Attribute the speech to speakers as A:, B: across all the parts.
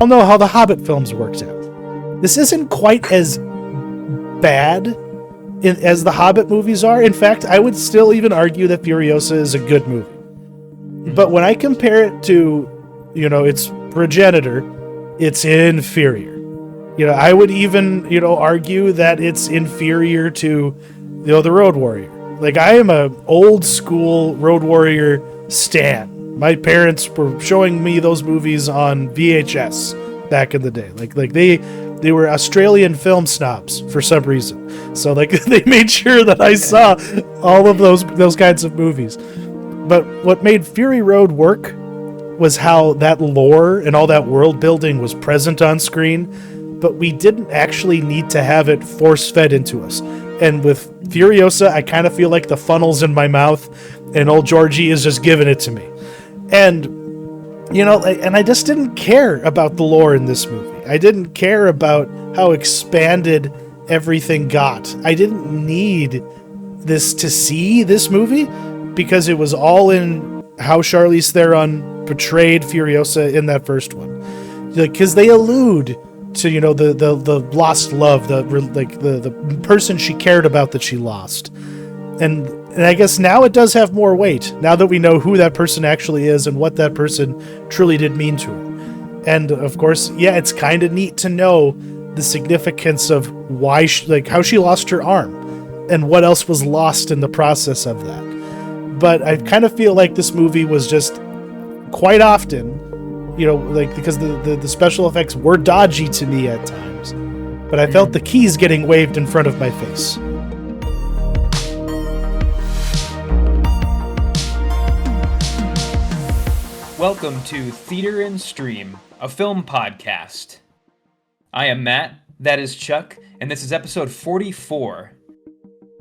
A: all know how the Hobbit films worked out. This isn't quite as bad as the Hobbit movies are. In fact, I would still even argue that Furiosa is a good movie. But when I compare it to, its progenitor, it's inferior. I would even, argue that it's inferior to, the Road Warrior. Like, I am a old school Road Warrior stan. My parents were showing me those movies on VHS back in the day. Like they were Australian film snobs for some reason. So they made sure that I saw all of those kinds of movies. But what made Fury Road work was how that lore and all that world building was present on screen, but we didn't actually need to have it force-fed into us. And with Furiosa, I kind of feel like the funnel's in my mouth, and old Georgie is just giving it to me. And, and I just didn't care about the lore in this movie. I didn't care about how expanded everything got. I didn't need this to see this movie, because it was all in how Charlize Theron portrayed Furiosa in that first one. Because they allude to, the lost love, the person she cared about that she lost. And I guess now it does have more weight, now that we know who that person actually is and what that person truly did mean to her. And of course, yeah, it's kind of neat to know the significance of why how she lost her arm and what else was lost in the process of that. But I kind of feel like this movie was just quite often, because the special effects were dodgy to me at times, but I felt the keys getting waved in front of my face.
B: Welcome to Theater and Stream, a film podcast. I am Matt, that is Chuck, and this is episode 44.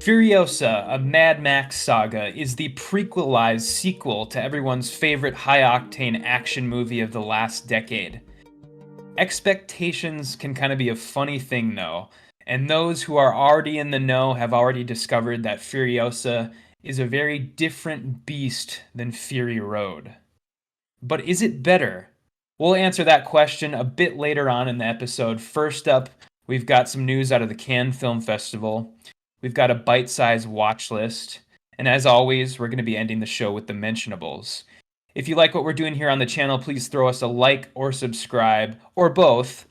B: Furiosa, a Mad Max Saga, is the prequelized sequel to everyone's favorite high-octane action movie of the last decade. Expectations can kind of be a funny thing, though, and those who are already in the know have already discovered that Furiosa is a very different beast than Fury Road. But is it better? We'll answer that question a bit later on in the episode. First up, we've got some news out of the Cannes Film Festival. We've got a bite-sized watch list. And as always, we're going to be ending the show with the Mentionables. If you like what we're doing here on the channel, please throw us a like or subscribe, or both.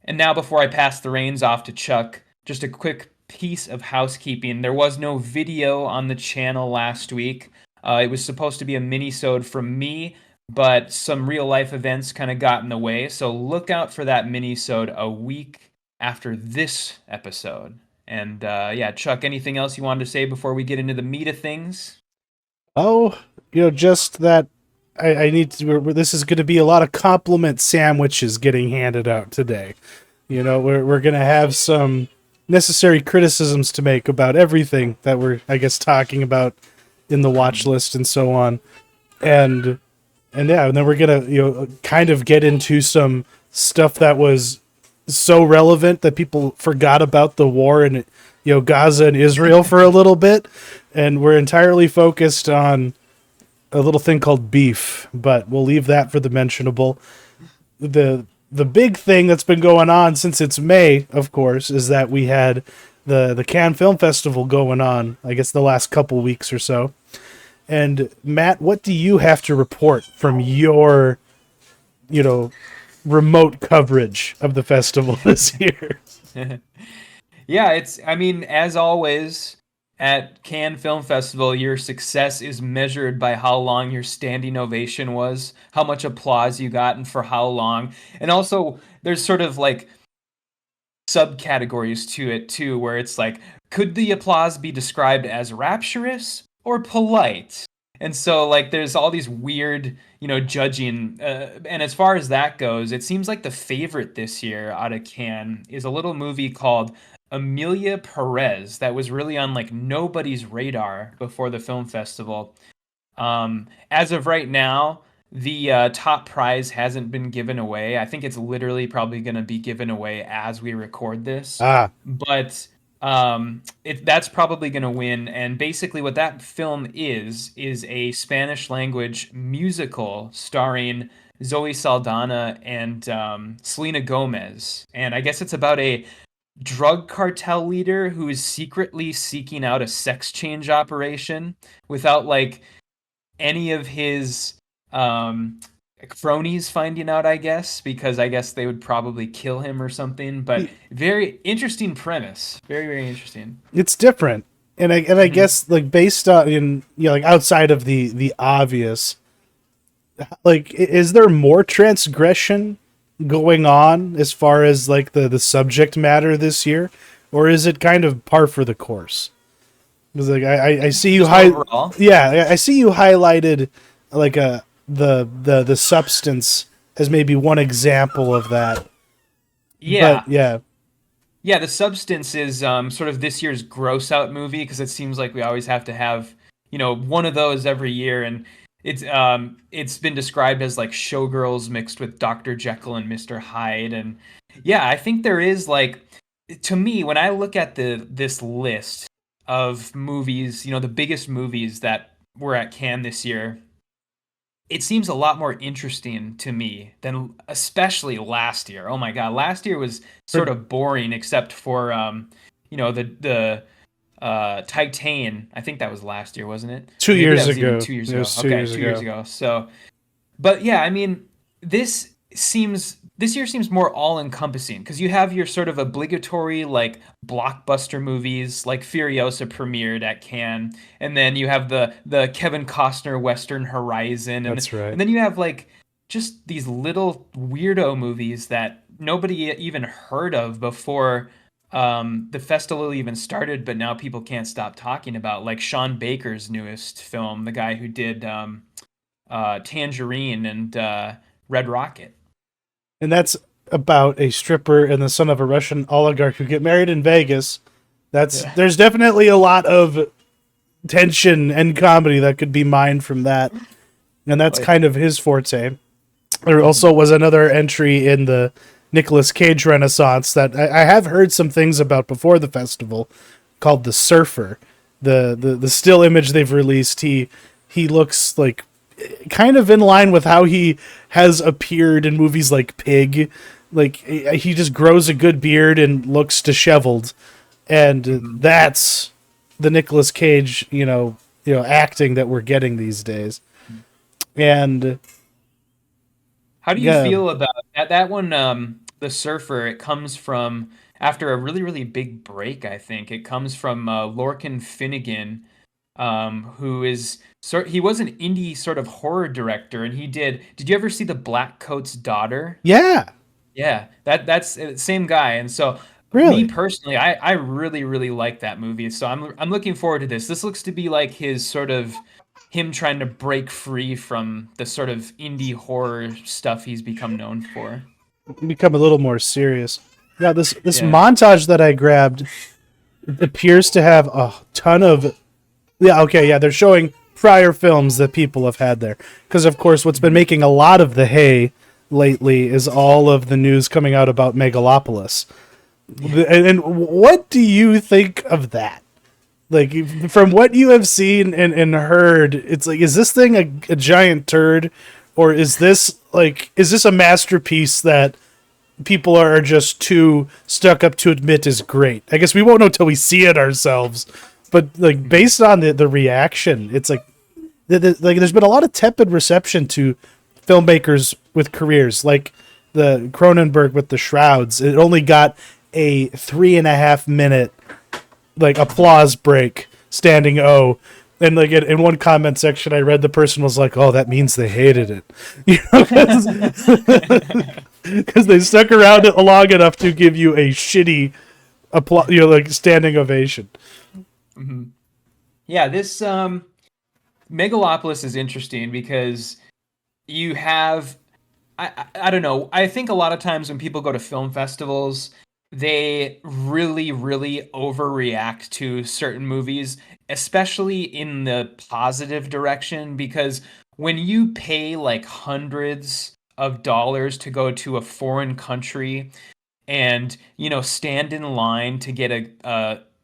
B: And now, before I pass the reins off to Chuck, just a quick piece of housekeeping. There was no video on the channel last week. It was supposed to be a mini-sode from me, but some real-life events kind of got in the way. So look out for that mini-sode a week after this episode. And Chuck, anything else you wanted to say before we get into the meat of things?
A: Oh, just that I need to. This is going to be a lot of compliment sandwiches getting handed out today. We're going to have some necessary criticisms to make about everything that we're, I guess, talking about in the watch list and so on. And then we're going to, kind of get into some stuff that was so relevant that people forgot about the war in Gaza and Israel for a little bit, and we're entirely focused on a little thing called beef, but we'll leave that for the mentionable. The big thing that's been going on since it's May, of course, is that we had the Cannes Film Festival going on, I guess the last couple weeks or so. And Matt, what do you have to report from your remote coverage of the festival this year?
B: Yeah, as always, at Cannes Film Festival, your success is measured by how long your standing ovation was, how much applause you got, and for how long. And also, there's sort of like subcategories to it too, where it's like, could the applause be described as rapturous or polite? And so, there's all these weird, judging. And as far as that goes, it seems like the favorite this year out of Cannes is a little movie called Emilia Perez that was really on, nobody's radar before the film festival. As of right now, the top prize hasn't been given away. I think it's literally probably going to be given away as we record this. But that's probably going to win. And basically what that film is a Spanish language musical starring Zoe Saldana and Selena Gomez, and I guess it's about a drug cartel leader who is secretly seeking out a sex change operation without like any of his um cronies finding out, I guess, because I guess they would probably kill him or something. But very interesting premise. Very, very interesting.
A: It's different, and I
B: Hmm.
A: guess like based on in like outside of the obvious, like is there more transgression going on as far as like the subject matter this year, or is it kind of par for the course? Because like I see you
B: Just
A: high,
B: overall.
A: yeah, I see you highlighted like the substance as maybe one example of that, but
B: Yeah.
A: yeah,
B: Yeah, The Substance is sort of this year's gross out movie because it seems like we always have to have, one of those every year, and it's been described as like Showgirls mixed with Dr. Jekyll and Mr. Hyde. And yeah, I think there is like, to me, when I look at this list of movies, the biggest movies that were at Cannes this year, it seems a lot more interesting to me than especially last year. Oh my God, last year was
A: for
B: sort of boring except for the Titan. I think that was last year, wasn't it?
A: two
B: Or maybe that
A: years
B: was even
A: ago.
B: 2 years
A: It
B: ago.
A: was two
B: Okay,
A: years
B: 2 years
A: ago.
B: ago. So but yeah, I mean, this year seems more all encompassing because you have your sort of obligatory like blockbuster movies like Furiosa premiered at Cannes, and then you have the Kevin Costner Western Horizon, and
A: That's right.
B: and then you have like just these little weirdo movies that nobody even heard of before the festival even started, but now people can't stop talking about, like Sean Baker's newest film, the guy who did Tangerine and Red Rocket.
A: And that's about a stripper and the son of a Russian oligarch who get married in Vegas. That's
B: Yeah.
A: there's definitely a lot of tension and comedy that could be mined from that, and that's
B: Totally.
A: kind of his forte. There also
B: Hmm.
A: was another entry in the Nicolas Cage Renaissance that I have heard some things about before the festival, called The Surfer. The still image they've released, he looks like kind of in line with how he has appeared in movies like Pig. Like he just grows a good beard and looks disheveled, and
B: Hmm.
A: that's the Nicolas Cage, acting that we're getting these days. And
B: How do you
A: yeah,
B: feel about that one? The Surfer. It comes from after a really, really big break. I think it comes from Lorcan Finnegan, who is he was an indie sort of horror director, and he did. Did you ever see The Black Coat's Daughter?
A: yeah,
B: Yeah, that's same guy. And so me
A: really.
B: personally, I really really like that movie. So I'm looking forward to this. This looks to be like his sort of him trying to break free from the sort of indie horror stuff he's become known for.
A: Become a little more serious. Yeah, this
B: Yeah.
A: montage that I grabbed appears to have a ton of, yeah, okay, yeah, they're showing prior films that people have had there, because of course what's been
B: Mhm.
A: making a lot of the hay lately is all of the news coming out about Megalopolis. And what do you think of that? Like from what you have seen and heard, it's like, is this thing a giant turd, or is this a masterpiece that people are just too stuck up to admit is great? I guess we won't know till we see it ourselves. But like
B: Mhm.
A: based on the reaction, it's like like there's been a lot of tepid reception to filmmakers with careers like the Cronenberg with The Shrouds. It only got a 3.5 minute like applause break, standing O. And like in one comment section, I read the person was like, "Oh, that means they hated it," because they stuck around it long enough to give you a shitty applause, like standing ovation.
B: Mhm. Yeah, this Megalopolis is interesting because you have I don't know. I think a lot of times when people go to film festivals, they really, really overreact to certain movies, especially in the positive direction, because when you pay like hundreds of dollars to go to a foreign country and stand in line to get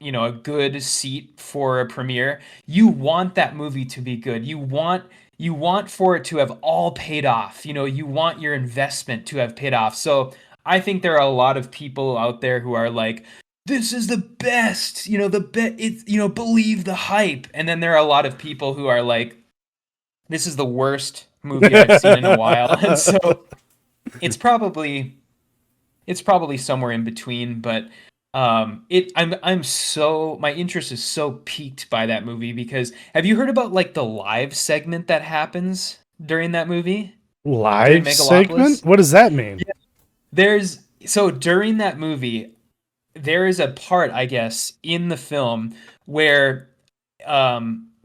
B: a good seat for a premiere, you want that movie to be good. You want for it to have all paid off. You want your investment to have paid off. So I think there are a lot of people out there who are like, this is the best, it's, believe the hype. And then there are a lot of people who are like, this is the worst movie I've seen in a while. And so it's probably it's probably somewhere in between, but I'm so my interest is so piqued by that movie because have you heard about like the live segment that happens during that movie? During
A: Live segment?
B: Megalopolis?
A: What does that mean?
B: So during that movie, there is a part, I guess, in the film where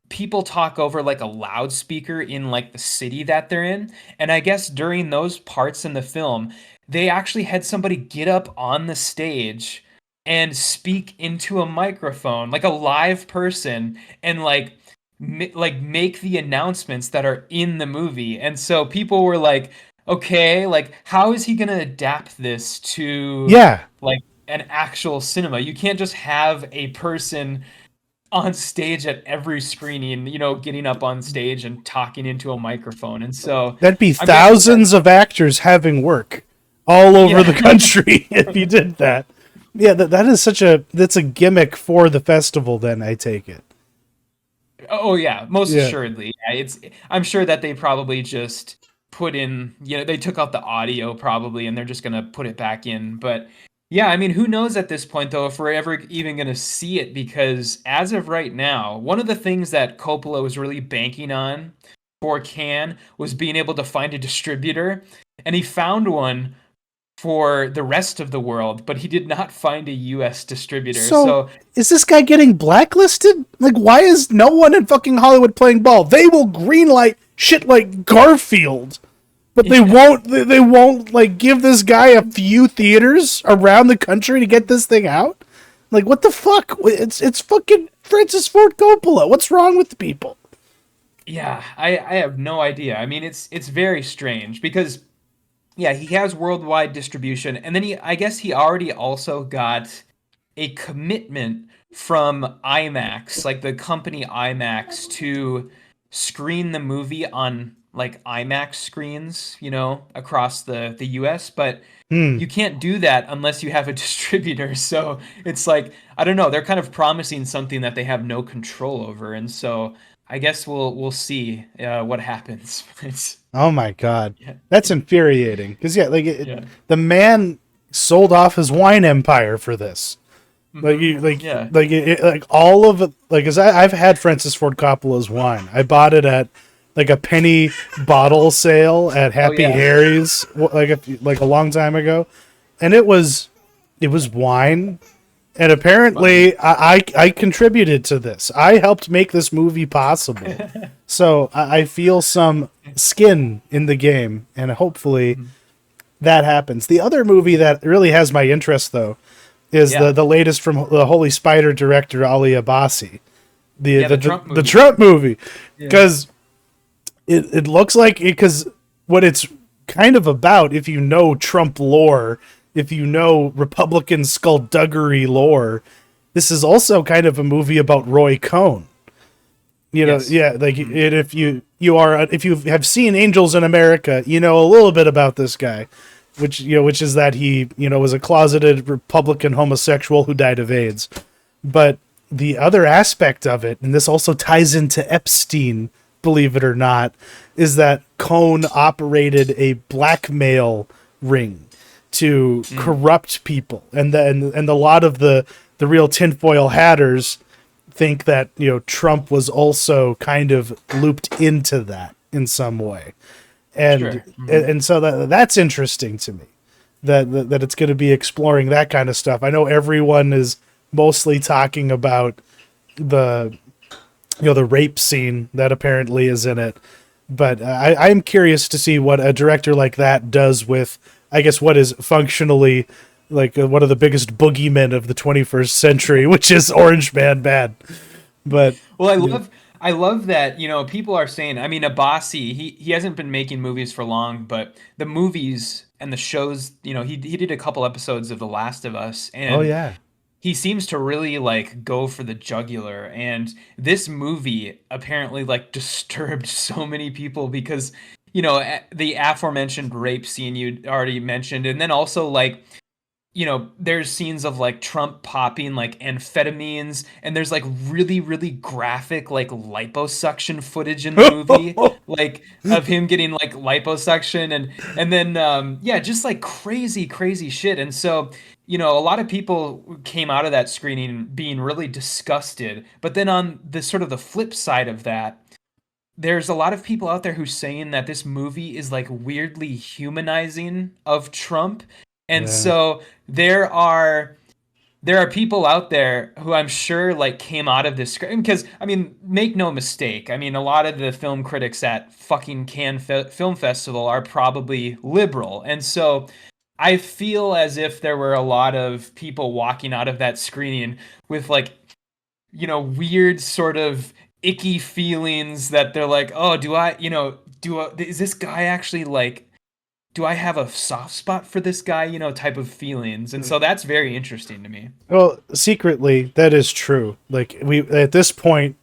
B: people talk over like a loudspeaker in like the city that they're in. And I guess during those parts in the film, they actually had somebody get up on the stage and speak into a microphone, like a live person, and like make the announcements that are in the movie. And so people were like, okay, like how is he going to adapt this to
A: Yeah,
B: like an actual cinema? You can't just have a person on stage at every screening, getting up on stage and talking into a microphone. And so
A: that'd be
B: I'm guessing that,
A: thousands of actors having work all over the
B: yeah.
A: country if you did that. Yeah, that is that's a gimmick for the festival. Then I take it.
B: Oh yeah, most
A: Yeah.
B: assuredly. Yeah, I'm sure that they probably just put in, they took out the audio probably and they're just gonna put it back in. But yeah, I mean, who knows at this point though if we're ever even gonna see it because as of right now, one of the things that Coppola was really banking on for Cannes was being able to find a distributor, and he found one for the rest of the world, but he did not find a US distributor.
A: So
B: So
A: is this guy getting blacklisted? Like, why is no one in fucking Hollywood playing ball? They will greenlight shit like Garfield, but they
B: yeah.
A: won't. They won't like give this guy a few theaters around the country to get this thing out. Like, what the fuck? It's fucking Francis Ford Coppola. What's wrong with the people?
B: Yeah, I have no idea. I mean, it's very strange because yeah, he has worldwide distribution, and then I guess he already also got a commitment from IMAX, like the company IMAX, to screen the movie on like IMAX screens, across the US, but
A: Hmm.
B: you can't do that unless you have a distributor. So it's like, I don't know, they're kind of promising something that they have no control over, and so I guess we'll see what happens. It's
A: Oh my god,
B: yeah,
A: that's infuriating. Because yeah,
B: yeah.
A: the man sold off his wine empire for this. Like
B: Hmm.
A: you,
B: Yeah.
A: like all of it. Like, cause I've had Francis Ford Coppola's wine. I bought it at like a penny bottle sale at
B: Oh
A: Happy
B: yeah.
A: Harry's, like a long time ago, and it was wine. And
B: Fun.
A: apparently, I contributed to this. I helped make this movie possible. So I feel some skin in the game, and hopefully
B: Mhm.
A: that happens. The other movie that really has my interest, though, is the
B: Yeah.
A: the latest from the Holy Spider director Ali Abbasi, the
B: Yeah,
A: the
B: the
A: the,
B: Trump
A: the
B: movie.
A: Trump movie,
B: Yeah.
A: because it looks like because what it's kind of about, if you know Trump lore, if you know Republican skullduggery lore, this is also kind of a movie about Roy Cohn.
B: Yes.
A: Yeah, like
B: Hmm.
A: if you have seen Angels in America, you know a little bit about this guy, which is that he was a closeted Republican homosexual who died of AIDS. But the other aspect of it, and this also ties into Epstein, believe it or not, is that Cohn operated a blackmail ring to
B: Mm.
A: corrupt people, and a lot of the real tinfoil hatters think that Trump was also kind of looped into that in some way, and
B: Sure. Hmm.
A: and so that's interesting to me that it's going to be exploring that kind of stuff. I know everyone is mostly talking about the the rape scene that apparently is in it, but I'm curious to see what a director like that does with, I guess, what is functionally like one of the biggest boogeymen of the 21st century, which is Orange Man Bad. But
B: Well,
A: yeah.
B: I love that, people are saying, I mean, Abbasi, he hasn't been making movies for long, but the movies and the shows, he did a couple episodes of The Last of Us,
A: Oh
B: and
A: yeah.
B: he seems to really like go for the jugular, and this movie apparently like disturbed so many people because the aforementioned rape scene you already mentioned, and then also like there's scenes of like Trump popping like amphetamines, and there's like really, really graphic like liposuction footage in the movie, like of him getting like liposuction and then yeah, just like crazy, crazy shit. And so, a lot of people came out of that screening being really disgusted. But then on the sort of the flip side of that, there's a lot of people out there who's saying that this movie is like weirdly humanizing of Trump. And
A: Yeah.
B: so there are people out there who I'm sure like came out of this screen because I mean, make no mistake. I mean, a lot of the film critics at fucking Film Festival are probably liberal. And so I feel as if there were a lot of people walking out of that screening with like weird sort of icky feelings that they're like, oh, is this guy actually like, do I have a soft spot for this guy, type of feelings. And so that's very interesting to me.
A: Well, secretly, that is true. Like we at this point,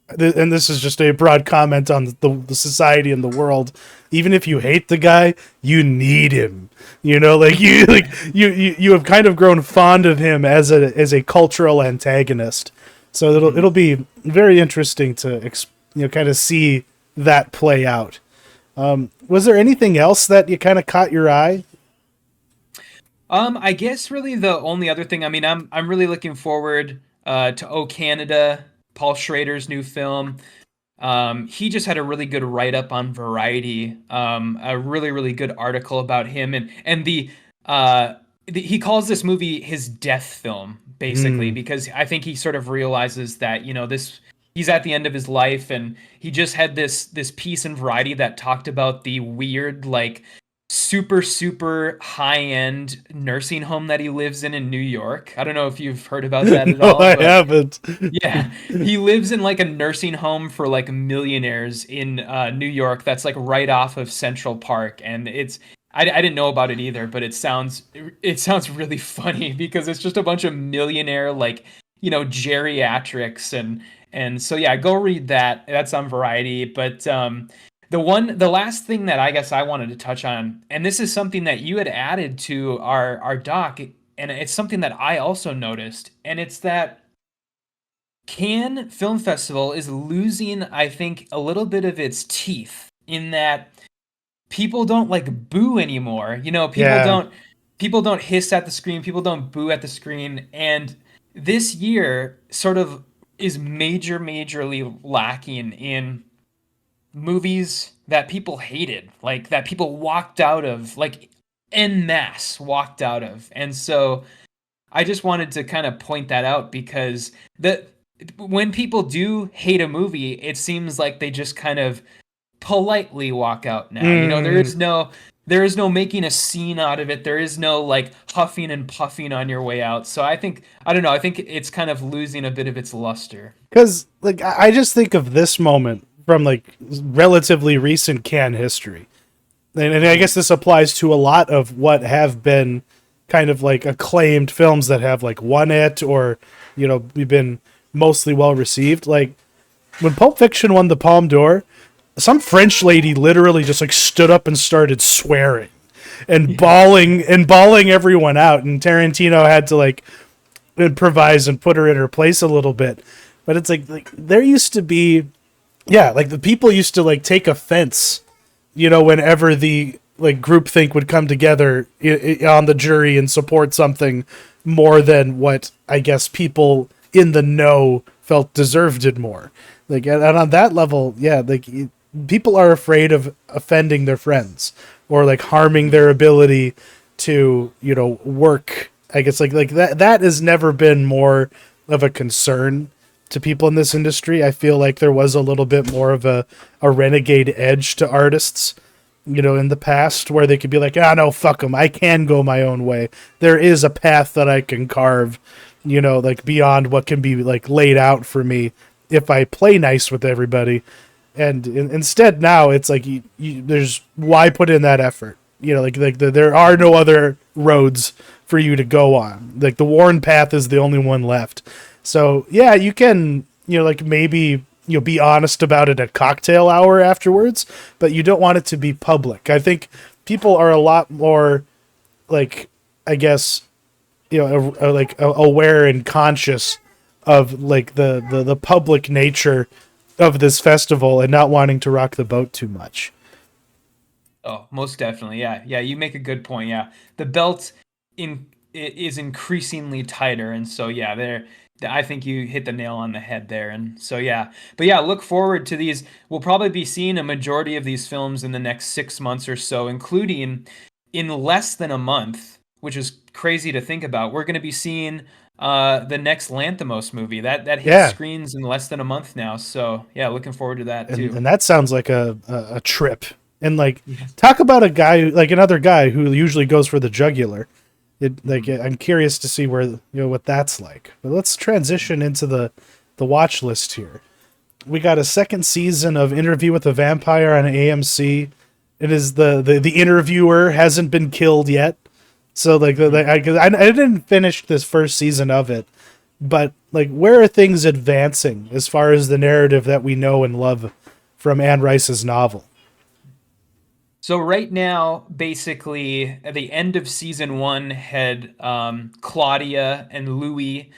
A: and this is just a broad comment on the society and the world. Even if you hate the guy, you need him. Like you have kind of grown fond of him as a cultural antagonist. So it'll be very interesting to kind of see that play out. Was there anything else that you kind of caught your eye?
B: I guess really the only other thing, I mean, I'm really looking forward to Oh Canada, Paul Schrader's new film. He just had a really good write up on Variety, a really, really good article about him, and he calls this movie his death film, basically,
A: Hmm.
B: because I think he sort of realizes that this he's at the end of his life, and he just had this piece in Variety that talked about the weird like super, super high end nursing home that he lives in New York. I don't know if you've heard about that at
A: No,
B: all,
A: I
B: but
A: haven't.
B: yeah, he lives in like a nursing home for like millionaires in New York. That's like right off of Central Park, and I didn't know about it either, but it sounds really funny because it's just a bunch of millionaire like geriatrics and so yeah, go read that. That's on Variety. But the last thing that I guess I wanted to touch on, and this is something that you had added to our doc, and it's something that I also noticed, and it's that Cannes Film Festival is losing, I think, a little bit of its teeth in that people don't like boo anymore.
A: Yeah.
B: People don't hiss at the screen, people don't boo at the screen, and this year sort of is majorly lacking in movies that people hated, like that people walked out of, like en masse walked out of. And so I just wanted to kind of point that out because when people do hate a movie, it seems like they just kind of politely walk out now.
A: Mm.
B: There is no making a scene out of it. There is no like huffing and puffing on your way out. So I don't know, I think it's kind of losing a bit of its luster.
A: Because like I just think of this moment from like relatively recent can history, and I
B: Mhm.
A: guess this applies to a lot of what have been kind of like acclaimed films that have like won it or been mostly well received. Like when Pulp Fiction won the Palme d'Or, some French lady literally just like stood up and started swearing and
B: Yeah.
A: bawling everyone out, and Tarantino had to like improvise and put her in her place a little bit. But it's like there used to be, yeah, like the people used to like take offense, whenever the like groupthink would come together on the jury and support something more than what I guess people in the know felt deserved it more. Like, and on that level, yeah, like people are afraid of offending their friends or like harming their ability to work. I guess like that has never been more of a concern to people in this industry. I feel like there was a little bit more of a renegade edge to artists, in the past where they could be like, no, fuck them. I can go my own way. There is a path that I can carve, like beyond what can be like laid out for me if I play nice with everybody. And instead now it's like there's why put in that effort, there are no other roads for you to go on. Like the worn path is the only one left. So yeah, you can, like maybe be honest about it at cocktail hour afterwards, but you don't want it to be public. I think people are a lot more like, I guess, aware and conscious of like the public nature of this festival and not wanting to rock the boat too much.
B: Oh, most definitely. Yeah. Yeah, you make a good point. Yeah. The belt in it is increasingly tighter, and so yeah, there I think you hit the nail on the head there. And so yeah. But yeah, look forward to these. We'll probably be seeing a majority of these films in the next 6 months or so, including in less than a month, which is crazy to think about. We're going to be seeing the next Lanthimos movie. That hits
A: Yeah,
B: screens in less than a month now. So, yeah, looking forward to that
A: and
B: too.
A: that sounds like a trip. And like,
B: Yes.
A: talk about a guy like another guy who usually goes for the jugular. I'm curious to see where what that's like. But let's transition into the watch list here. We got a second season of Interview with a Vampire on AMC. It is the interviewer hasn't been killed yet. So like I didn't finish this first season of it, but like where are things advancing as far as the narrative that we know and love from Anne Rice's novel?
B: So right now, basically, at the end of season one had Claudia and Louis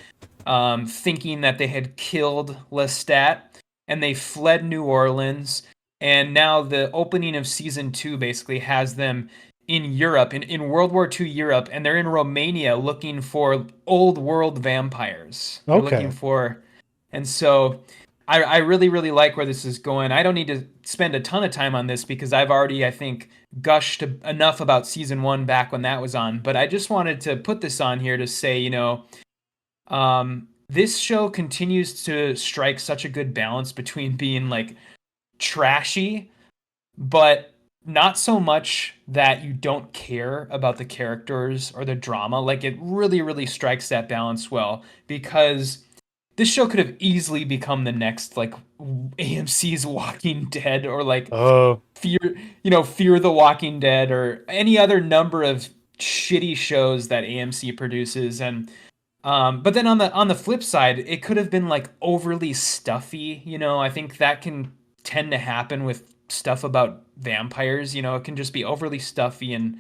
B: thinking that they had killed Lestat, and they fled New Orleans. And now the opening of season two basically has them in Europe, in World War II Europe, and they're in Romania looking for old world vampires. They're looking
A: Okay.
B: for, and so I really, really like where this is going. I don't need to spend a ton of time on this because I've already, I think, gushed enough about season one back when that was on. But I just wanted to put this on here to say, this show continues to strike such a good balance between being like trashy, but not so much that you don't care about the characters or the drama. Like it really, really strikes that balance well because this show could have easily become the next like AMC's Walking Dead or like
A: Oh.
B: Fear, Fear the Walking Dead or any other number of shitty shows that AMC produces. And but then on the flip side, it could have been like overly stuffy. I think that can tend to happen with stuff about vampires. It can just be overly stuffy and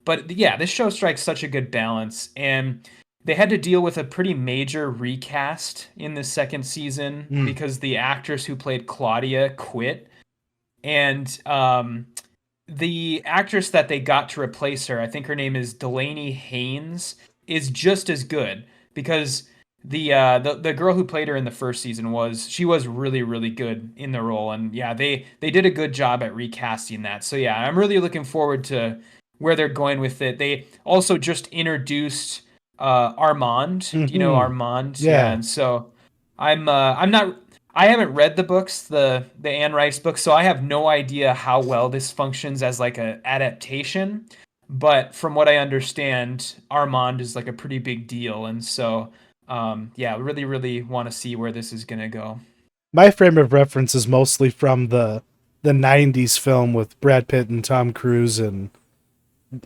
B: but yeah, this show strikes such a good balance, and they had to deal with a pretty major recast in the second season
A: Mm.
B: because the actress who played Claudia quit, and the actress that they got to replace her, I think her name is Delaney Haynes, is just as good because the girl who played her in the first season was really, really good in the role. And yeah, they did a good job at recasting that. So yeah, I'm really looking forward to where they're going with it. They also just introduced Armand. Do you know
A: Hmm.
B: Armand? Yeah,
A: Yeah.
B: and so I'm not, I haven't read the books, the Anne Rice books, so I have no idea how well this functions as like a adaptation. But from what I understand, Armand is like a pretty big deal, and so yeah, really, really want to see where this is gonna go.
A: My frame of reference is mostly from the '90s film with Brad Pitt and Tom Cruise and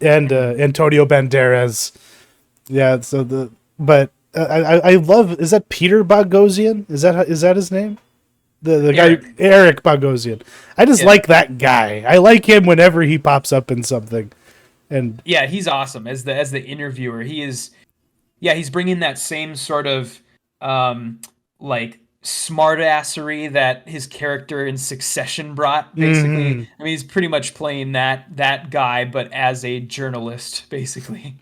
B: Mhm.
A: Antonio Banderas. Yeah. So but I love. Is that Peter Bogosian? Is that his name? The guy
B: Eric,
A: Eric Bogosian. I just
B: yeah,
A: like that guy. I like him whenever he pops up in something. And
B: yeah, he's awesome as the interviewer. He is, yeah, he's bringing that same sort of like smartassery that his character in Succession brought. Basically,
A: mhm.
B: I mean, he's pretty much playing that guy, but as a journalist, basically.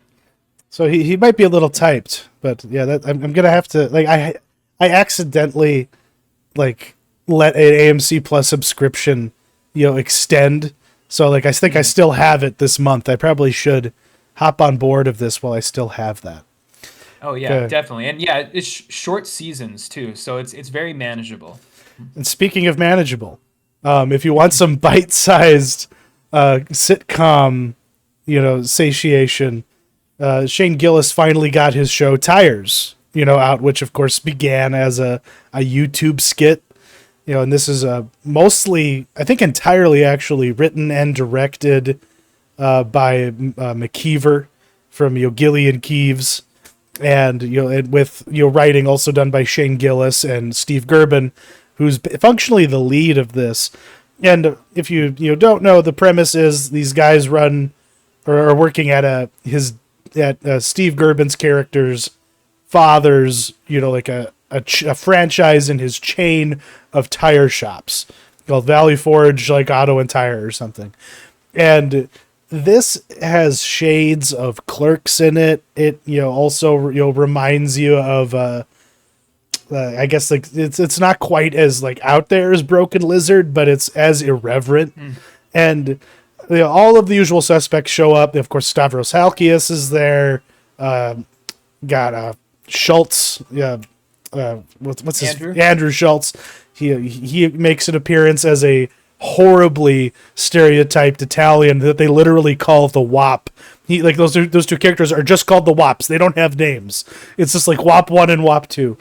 A: So he might be a little typed, but yeah, I'm gonna have to like I accidentally like let an AMC Plus subscription extend. So like I think I
B: Mhm.
A: still have it this month. I probably should hop on board of this while I still have that.
B: Oh yeah,
A: Okay.
B: definitely, and yeah, it's short seasons too, so it's very manageable.
A: And speaking of manageable, if you want some bite-sized sitcom, satiation, Shane Gillis finally got his show Tires, out, which of course began as a YouTube skit, and this is mostly, I think, entirely actually written and directed by McKeever from Gillian Keeves, and and with writing also done by Shane Gillis and Steve Gerben, who's functionally the lead of this. And if you don't know, the premise is these guys run or are working at Steve Gerben's character's father's, like a franchise in his chain of tire shops called Valley Forge, like Auto and Tire or something. And this has shades of Clerks in it. It also reminds you of I guess like it's not quite as like out there as Broken Lizard, but it's as irreverent. And all of the usual suspects show up. Of course, Stavros Halkias is there. Got Schultz. What's his Andrew Schultz. He makes an appearance as a horribly stereotyped Italian that they literally call the WAP. Those two characters are just called the WAPs. They don't have names. It's just like WAP 1 and WAP 2.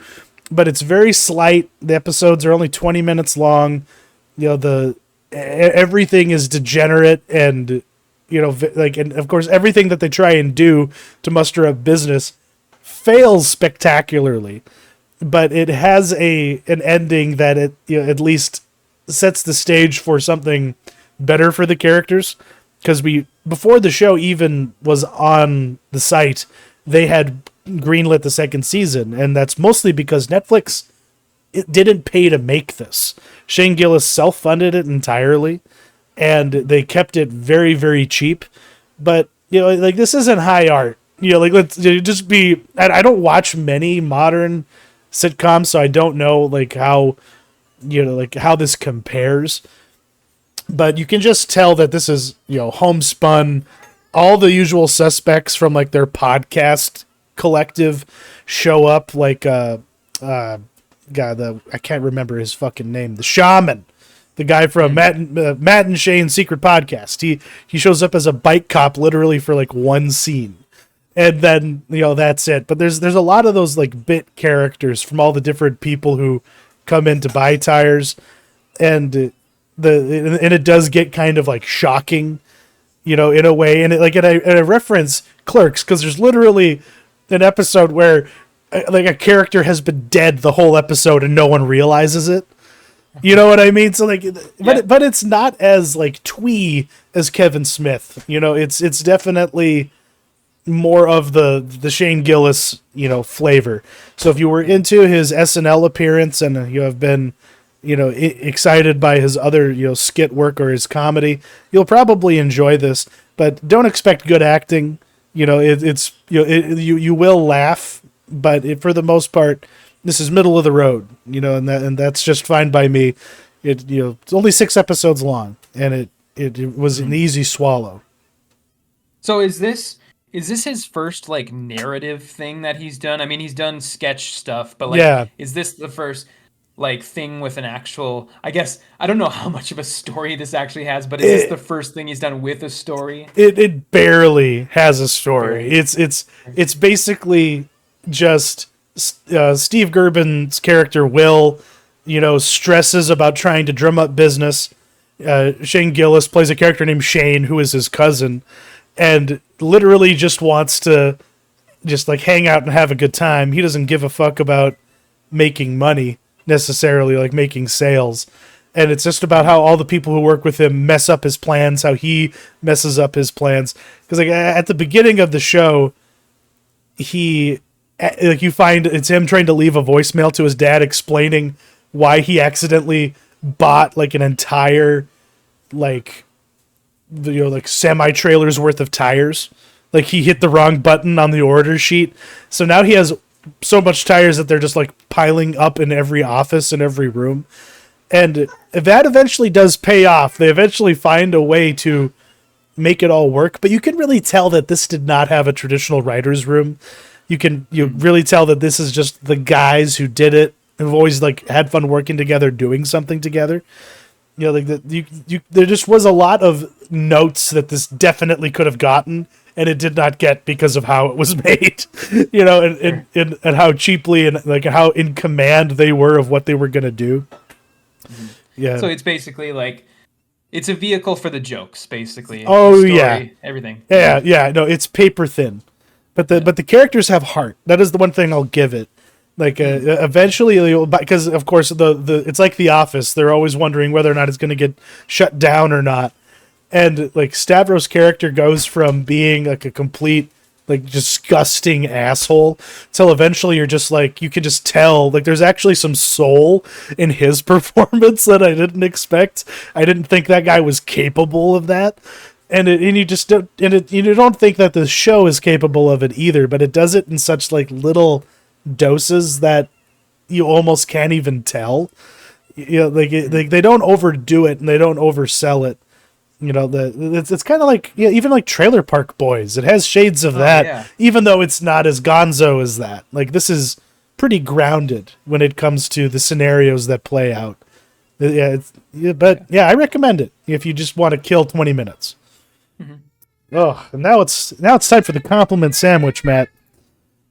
A: But it's very slight. The episodes are only 20 minutes long. Everything is degenerate and and of course everything that they try and do to muster up business fails spectacularly. But it has an ending that it at least sets the stage for something better for the characters, because before the show even was on the site, they had greenlit the second season, and that's mostly because Netflix didn't pay to make this. Shane Gillis self-funded it entirely, and they kept it very, very cheap. But this isn't high art. Let's just be. I don't watch many modern sitcoms, so I don't know how how this compares. But you can just tell that this is homespun. All the usual suspects from their podcast collective show up. I can't remember his fucking name. The Shaman, the guy from Matt and Shane's Secret Podcast. He shows up as a bike cop literally for one scene. And then that's it. But there's a lot of those bit characters from all the different people who come in to buy tires, and it does get kind of shocking, in a way. And I reference Clerks because there's literally an episode where a character has been dead the whole episode and no one realizes it. You know what I mean? So but it's not as twee as Kevin Smith. It's definitely more of the Shane Gillis, flavor. So if you were into his SNL appearance and you have been, excited by his other, skit work or his comedy, you'll probably enjoy this. But don't expect good acting. You will laugh, but for the most part, this is middle of the road. And that's just fine by me. It's only 6 episodes long, and it was an easy swallow.
B: So is this his first narrative thing that he's done? I mean, he's done sketch stuff, but is this the first thing with an actual? I guess I don't know how much of a story this actually has, but is this the first thing he's done with a story?
A: It barely has a story. It's basically just Steve Gerben's character Will, stresses about trying to drum up business. Shane Gillis plays a character named Shane, who is his cousin, and literally just wants to just hang out and have a good time. He doesn't give a fuck about making money necessarily, making sales. And it's just about how all the people who work with him mess up his plans, how he messes up his plans. Because at the beginning of the show, you find it's him trying to leave a voicemail to his dad explaining why he accidentally bought an entire semi-trailer's worth of tires. He hit the wrong button on the order sheet. So now he has so much tires that they're just piling up in every office and every room. And that eventually does pay off. They eventually find a way to make it all work, but you can really tell that this did not have a traditional writer's room. You really tell that this is just the guys who did it and have always had fun working together, doing something together. There just was a lot of notes that this definitely could have gotten, and it did not get because of how it was made, and how cheaply and how in command they were of what they were going to do.
B: Mm-hmm.
A: Yeah.
B: So it's basically it's a vehicle for the jokes, basically.
A: Oh,
B: the story,
A: yeah.
B: Everything.
A: Yeah. No, it's paper thin. but the characters have heart. That is the one thing I'll give it. Like eventually, because of course the it's like The Office. They're always wondering whether or not it's going to get shut down or not. And like Stavros' character goes from being like a complete like disgusting asshole till eventually you're just like you can just tell like there's actually some soul in his performance that I didn't expect. I didn't think that guy was capable of that. And you just don't you don't think that the show is capable of it either, but it does it in such like little doses that you almost can't even tell. You know, like they don't overdo it and they don't oversell it. You know, it's kind of like even like Trailer Park Boys. It has shades of that, even though it's not as gonzo as that. Like this is pretty grounded when it comes to the scenarios that play out. But I recommend it if you just want to kill 20 minutes. Mm-hmm. Oh, and now it's time for the compliment sandwich, Matt.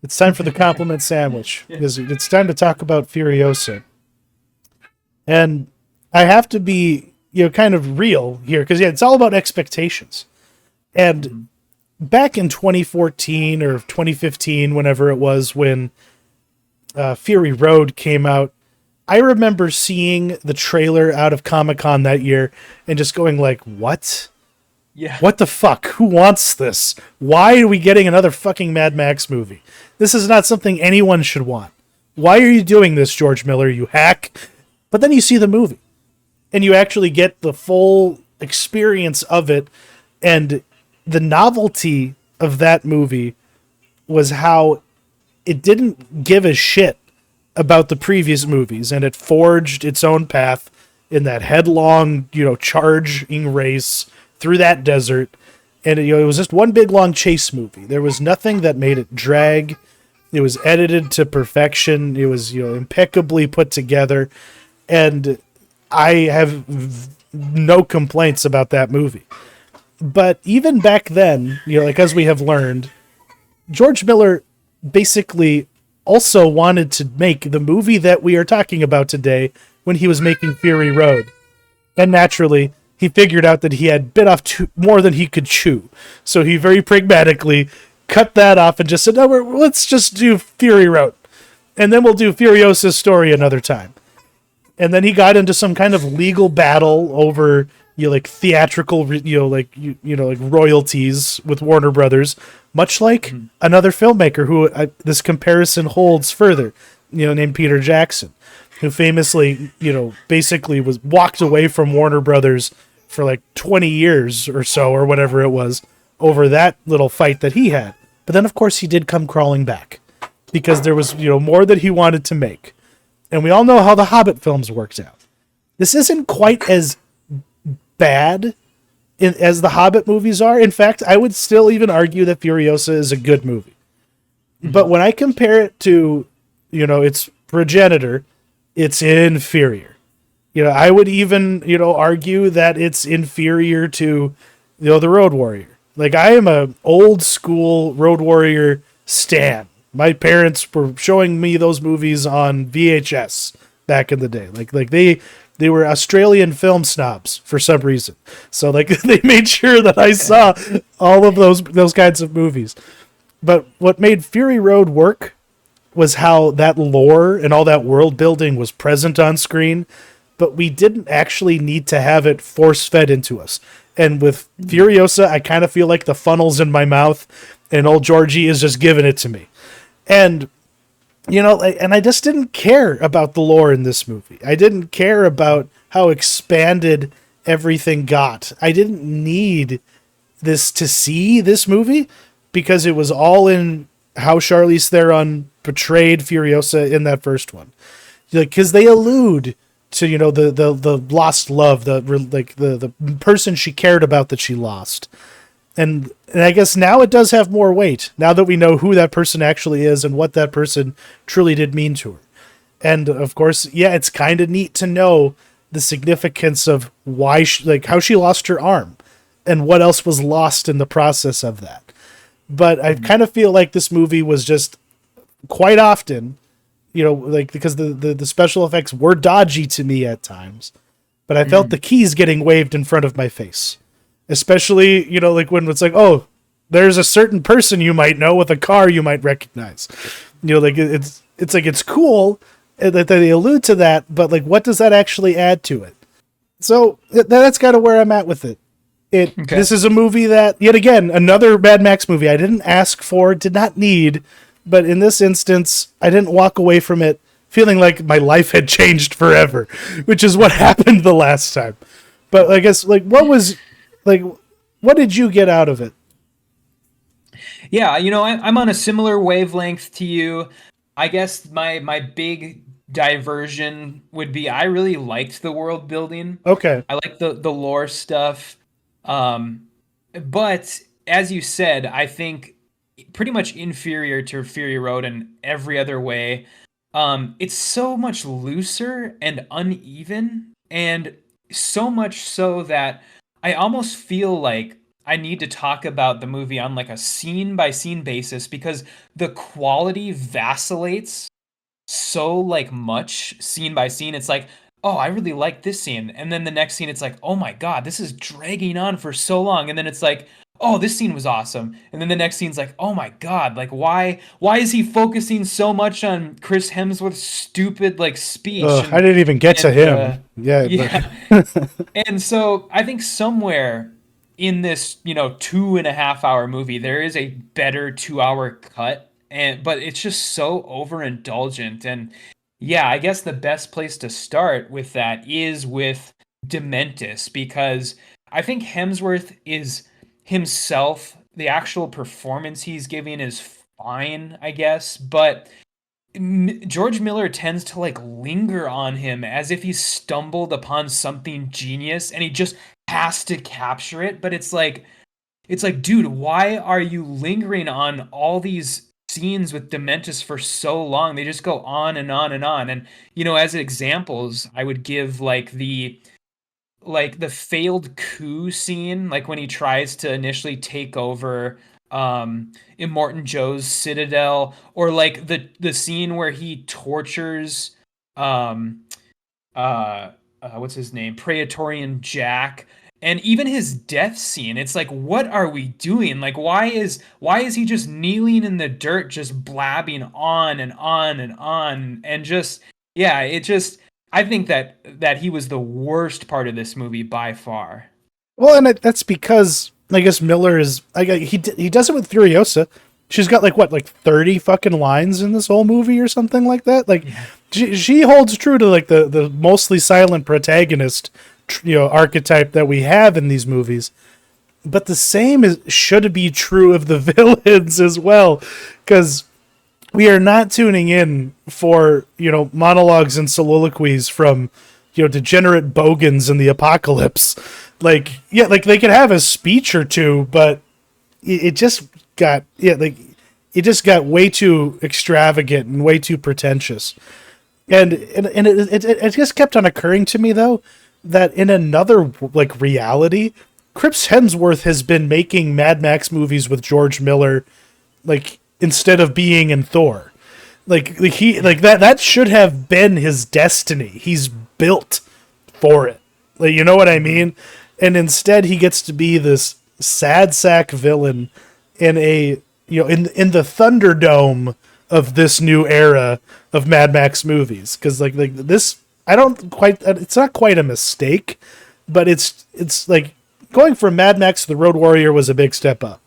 A: It's time for the compliment sandwich because it's time to talk about Furiosa. And I have to be, kind of real here because it's all about expectations. And back in 2014 or 2015, whenever it was when Fury Road came out, I remember seeing the trailer out of Comic-Con that year and just going like, what? Yeah. What the fuck? Who wants this? Why are we getting another fucking Mad Max movie? This is not something anyone should want. Why are you doing this, George Miller, you hack? But then you see the movie, and you actually get the full experience of it, and the novelty of that movie was how it didn't give a shit about the previous movies, and it forged its own path in that headlong, charging race through that desert. And it was just one big long chase movie. There was nothing that made it drag. It was edited to perfection. It was impeccably put together, and I have no complaints about that movie. But even back then, as we have learned, George Miller basically also wanted to make the movie that we are talking about today when he was making Fury Road. And naturally, he figured out that he had bit off more than he could chew. So he very pragmatically cut that off and just said, no, let's just do Fury Road. And then we'll do Furiosa's story another time. And then he got into some kind of legal battle over, theatrical, like royalties with Warner Brothers, much like another filmmaker who this comparison holds further, named Peter Jackson, who famously, basically was walked away from Warner Brothers for like 20 years or so, or whatever it was, over that little fight that he had. But then, of course, he did come crawling back because there was, more that he wanted to make. And we all know how the Hobbit films worked out. This isn't quite as bad as the Hobbit movies are. In fact, I would still even argue that Furiosa is a good movie. But when I compare it to, its progenitor, it's inferior. I would even, argue that it's inferior to, the Road Warrior. Like, I am a old school Road Warrior stan. My parents were showing me those movies on VHS back in the day. Like they were Australian film snobs for some reason. So they made sure that I saw all of those kinds of movies. But what made Fury Road work was how that lore and all that world building was present on screen, but we didn't actually need to have it force-fed into us. And with Furiosa, I kind of feel like the funnel's in my mouth, and old Georgie is just giving it to me. And, and I just didn't care about the lore in this movie. I didn't care about how expanded everything got. I didn't need this to see this movie because it was all in how Charlize Theron portrayed Furiosa in that first one. Because they allude to, the lost love, the person she cared about that she lost. And I guess now it does have more weight, now that we know who that person actually is and what that person truly did mean to her. And, of course, it's kind of neat to know the significance of why, how she lost her arm and what else was lost in the process of that. But I kind of feel like this movie was just quite often, because the special effects were dodgy to me at times, but I felt the keys getting waved in front of my face. Especially, when it's like, oh, there's a certain person you might know with a car you might recognize. Like it's cool that they allude to that, but like, what does that actually add to it? So that's kind of where I'm at with it.
B: Okay.
A: This is a movie that, yet again, another Mad Max movie I didn't ask for, did not need, but in this instance, I didn't walk away from it feeling like my life had changed forever, which is what happened the last time. But I guess, like, what did you get out of it?
B: Yeah, I'm on a similar wavelength to you. I guess my big diversion would be I really liked the world building.
A: Okay.
B: I like the lore stuff. Um, but as you said, I think pretty much inferior to Fury Road in every other way. It's so much looser and uneven, and so much so that I almost feel like I need to talk about the movie on like a scene by scene basis because the quality vacillates so like much scene by scene. It's like, oh, I really like this scene. And then the next scene, it's like, oh my God, this is dragging on for so long. And then it's like, oh, this scene was awesome. And then the next scene's like, oh my God, like why is he focusing so much on Chris Hemsworth's stupid like speech
A: I didn't even get to
B: and
A: him. Yeah,
B: yeah.
A: but
B: And so I think somewhere in this, 2.5 hour movie, there is a better 2 hour cut. But it's just so overindulgent. And yeah, I guess the best place to start with that is with Dementis, because I think Hemsworth is himself, the actual performance he's giving is fine, I guess, but George Miller tends to like linger on him as if he stumbled upon something genius and he just has to capture it. But it's like, dude, why are you lingering on all these scenes with Dementis for so long? They just go on and on and on. And as examples, I would give like the failed coup scene, like when he tries to initially take over Immortan Joe's citadel, or like the scene where he tortures um uh, what's his name? Praetorian Jack. And even his death scene, it's like, what are we doing? Like, why is he just kneeling in the dirt, just blabbing on and on and on, and just yeah, it just I think that he was the worst part of this movie by far.
A: well, and that's because I guess Miller is. He does it with Furiosa. She's got like what, like 30 fucking lines in this whole movie or something like that. Like
B: Yeah.
A: she holds true to like the mostly silent protagonist, archetype that we have in these movies. But the same should be true of the villains as well, because we are not tuning in for monologues and soliloquies from degenerate bogans in the apocalypse. Like, yeah, like they could have a speech or two, but it just got it just got way too extravagant and way too pretentious. And it just kept on occurring to me though that in another like reality, Chris Hemsworth has been making Mad Max movies with George Miller, like instead of being in Thor. Like he like that should have been his destiny. He's built for it. Like, you know what I mean? And instead he gets to be this sad sack villain in a in the Thunderdome of this new era of Mad Max movies, because like this, I don't quite, it's not quite a mistake, but it's like going from Mad Max to the Road Warrior was a big step up,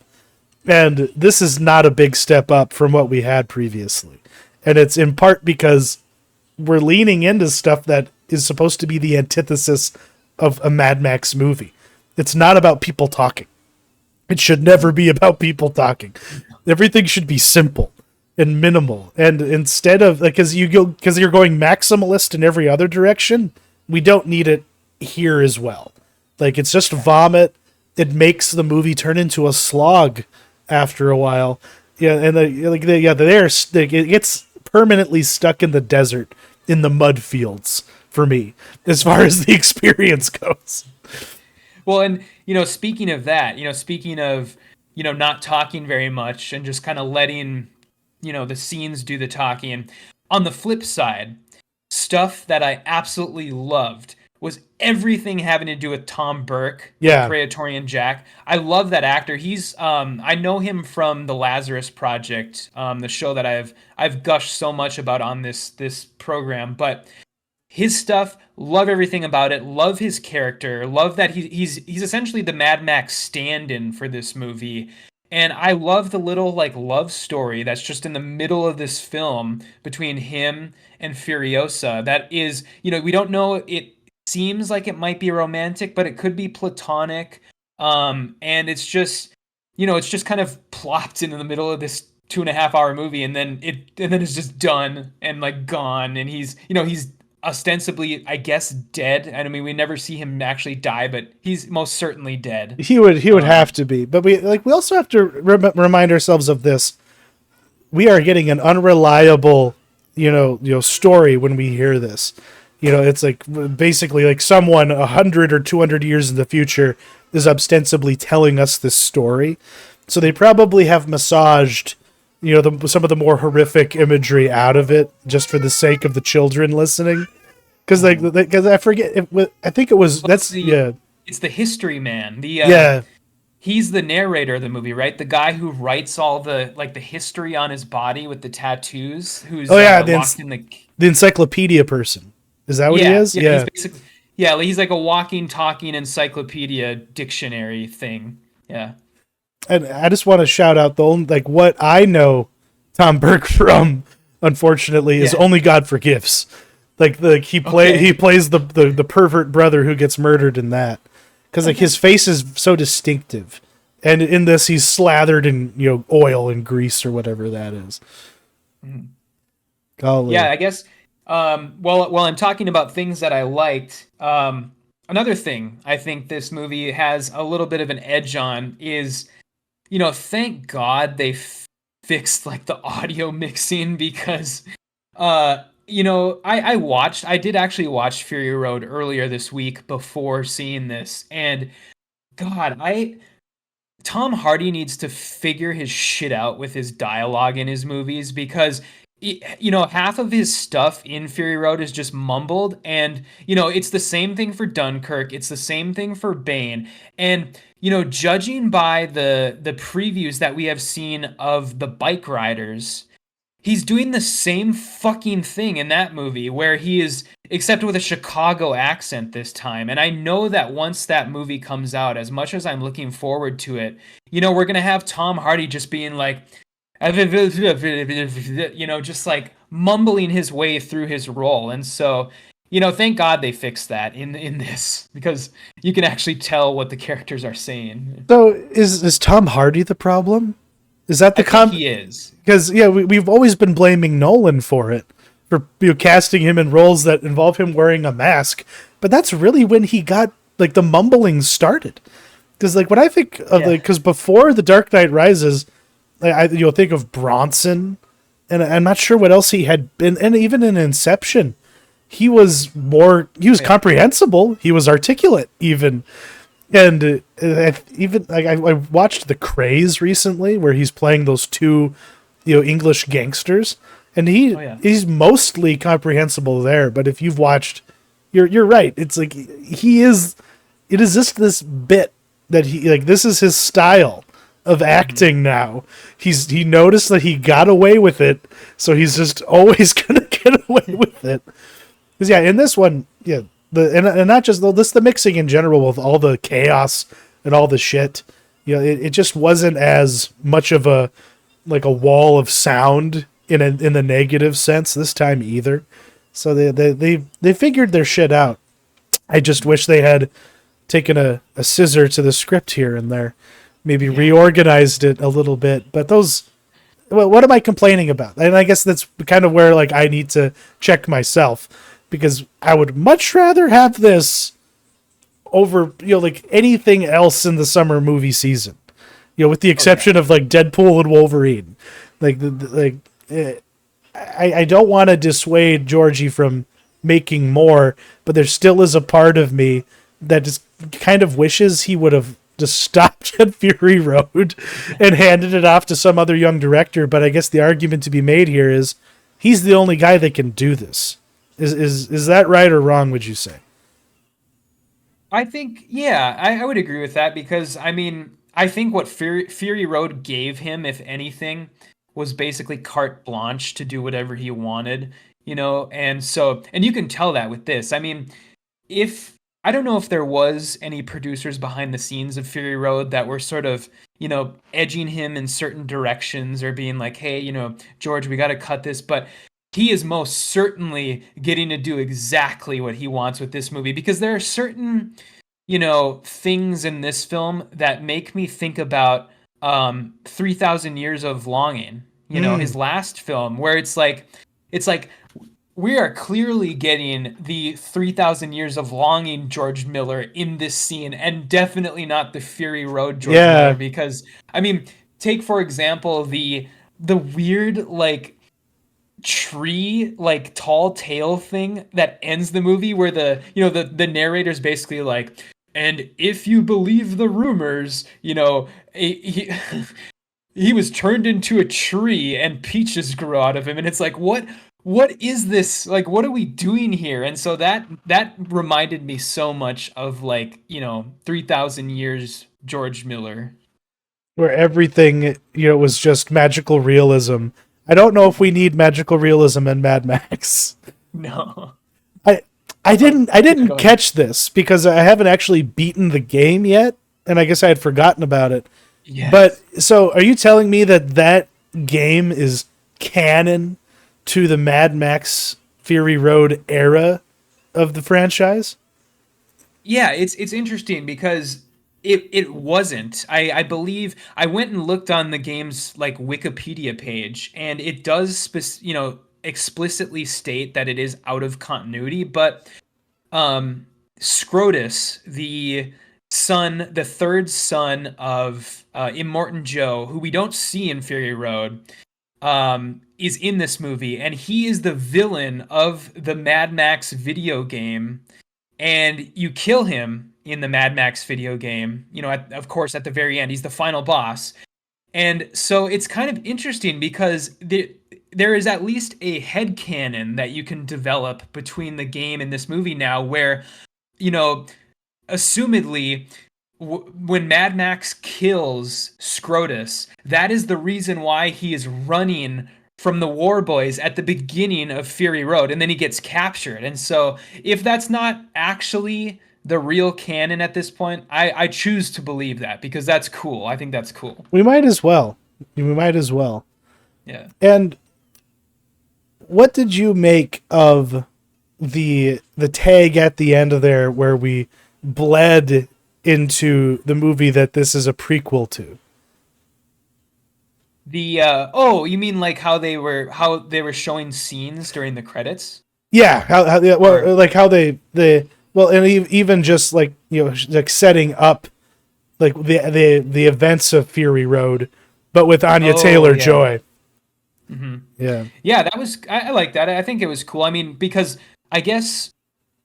A: and this is not a big step up from what we had previously, and it's in part because we're leaning into stuff that is supposed to be the antithesis of a Mad Max movie. It's not about people talking. It should never be about people talking. Everything should be simple and minimal. And instead of like, because you're going maximalist in every other direction, we don't need it here as well. Like, it's just vomit. It makes the movie turn into a slog after a while. Yeah, and it gets permanently stuck in the desert, in the mud fields for me, as far as the experience goes.
B: Well, and speaking of that, speaking of not talking very much and just kind of letting the scenes do the talking. On the flip side, stuff that I absolutely loved was everything having to do with Tom Burke, like
A: Yeah.
B: Praetorian Jack. I love that actor. He's I know him from the Lazarus Project, the show that I've gushed so much about on this program, but his stuff, love everything about it, love his character, love that he's essentially the Mad Max stand-in for this movie. And I love the little like love story that's just in the middle of this film between him and Furiosa. That is, we don't know, it seems like it might be romantic, but it could be platonic. And it's just kind of plopped into the middle of this 2.5 hour movie, and then it's just done and like gone. And he's ostensibly, I guess, dead. I mean, we never see him actually die, but he's most certainly dead.
A: He would have to be. But we also have to remind ourselves of this. We are getting an unreliable, story when we hear this. It's like basically like someone 100 or 200 years in the future is ostensibly telling us this story. So they probably have massaged, some of the more horrific imagery out of it just for the sake of the children listening. Because I forget, I think it was,
B: It's the history man.
A: Yeah.
B: He's the narrator of the movie, right? The guy who writes all the history on his body with the tattoos, who's locked in
A: the encyclopedia person. Is that what he is?
B: Yeah. He's like a walking, talking encyclopedia dictionary thing. Yeah.
A: And I just want to shout out what I know Tom Burke from, unfortunately, is Only God Forgives. He plays the pervert brother who gets murdered in that, because his face is so distinctive, and in this he's slathered in oil and grease or whatever that is. Golly.
B: Yeah, I guess. While I'm talking about things that I liked, another thing I think this movie has a little bit of an edge on is, thank God they fixed like the audio mixing, because I did actually watch Fury Road earlier this week before seeing this, and God, Tom Hardy needs to figure his shit out with his dialogue in his movies, because half of his stuff in Fury Road is just mumbled, and it's the same thing for Dunkirk, it's the same thing for Bane, and judging by the previews that we have seen of the bike riders, he's doing the same fucking thing in that movie, where he is, except with a Chicago accent this time. And I know that once that movie comes out, as much as I'm looking forward to it, we're going to have Tom Hardy just being like, just like mumbling his way through his role. And so, thank God they fixed that in this, because you can actually tell what the characters are saying.
A: So is Tom Hardy the problem? Is that
B: he is?
A: Because we've always been blaming Nolan for it, for casting him in roles that involve him wearing a mask. But that's really when he got the mumbling started. Because when I think of because before The Dark Knight Rises, you'll think of Bronson, and I'm not sure what else he had been. And even in Inception, he was comprehensible. He was articulate even. And even I watched The Craze recently, where he's playing those two, English gangsters, and he's mostly comprehensible there. But if you've watched, you're right. It's like it is just this bit that this is his style of acting now. He noticed that he got away with it, so he's just always gonna get away with it. Because in this one, and not just the mixing in general with all the chaos and all the shit, it just wasn't as much of a wall of sound in the negative sense this time either. So they figured their shit out. I just wish they had taken a scissor to the script here and there, maybe reorganized it a little bit. But what am I complaining about? And I guess that's kind of where I need to check myself. Because I would much rather have this over, anything else in the summer movie season, with the exception of Deadpool and Wolverine. I don't want to dissuade Georgie from making more, but there still is a part of me that just kind of wishes he would have just stopped at Fury Road and handed it off to some other young director. But I guess the argument to be made here is he's the only guy that can do this. Is that right or wrong, would you say?
B: I think, yeah, I would agree with that because I mean, I think what Fury Road gave him, if anything, was basically carte blanche to do whatever he wanted, you know, and so, and you can tell that with this. I mean, if I don't know if there was any producers behind the scenes of Fury Road that were sort of, you know, edging him in certain directions or being like, hey, you know, George, we got to cut this, but he is most certainly getting to do exactly what he wants with this movie because there are certain, you know, things in this film that make me think about 3000 Years of Longing, you know, his
A: Mm,
B: last film where it's like we are clearly getting the 3000 Years of Longing George Miller in this scene and definitely not the Fury Road George Miller
A: yeah.
B: because I mean, take for example the weird like tree like tall tale thing that ends the movie where the you know the narrator's basically like, and if you believe the rumors, you know, he he was turned into a tree and peaches grew out of him, and it's like what is this, like what are we doing here? And so that reminded me so much of like, you know, 3000 years George Miller.
A: Where everything, was just magical realism. I don't know if we need magical realism in Mad Max.
B: No.
A: I I
B: Oh,
A: didn't I
B: yeah,
A: didn't
B: go ahead.
A: catch this because I haven't actually beaten the game yet, and I guess I had forgotten about it. But
B: Yes.
A: so, are you telling me that game is canon to the Mad Max Fury Road era of the franchise?
B: Yeah, it's interesting because it wasn't. I believe I went and looked on the game's like Wikipedia page, and it does you know, explicitly state that it is out of continuity, but um Scrotus, the third son of Immortan Joe, who we don't see in Fury Road, is in this movie, and he is the villain of the Mad Max video game, and you kill him in the Mad Max video game. You know, of course, at the very end, he's the final boss. And so it's kind of interesting because there is at least a headcanon that you can develop between the game and this movie now, where, you know, assumedly, when Mad Max kills Scrotus, that is the reason why he is running from the War Boys at the beginning of Fury Road, and then he gets captured. And so, if that's not actually the real canon at this point, I choose to believe that because that's cool. I think that's cool.
A: We might as well. We might as well.
B: Yeah.
A: And what did you make of the tag at the end of there where we bled into the movie that this is a prequel to?
B: The oh, you mean like how they were showing scenes during the credits?
A: Yeah, yeah,
B: Or
A: well, like how they well, and even just like, like setting up like the events of Fury Road, but with Anya
B: oh
A: Taylor
B: yeah.
A: Joy.
B: Hmm.
A: Yeah,
B: Yeah, that was I like that. I think it was cool. I mean, because I guess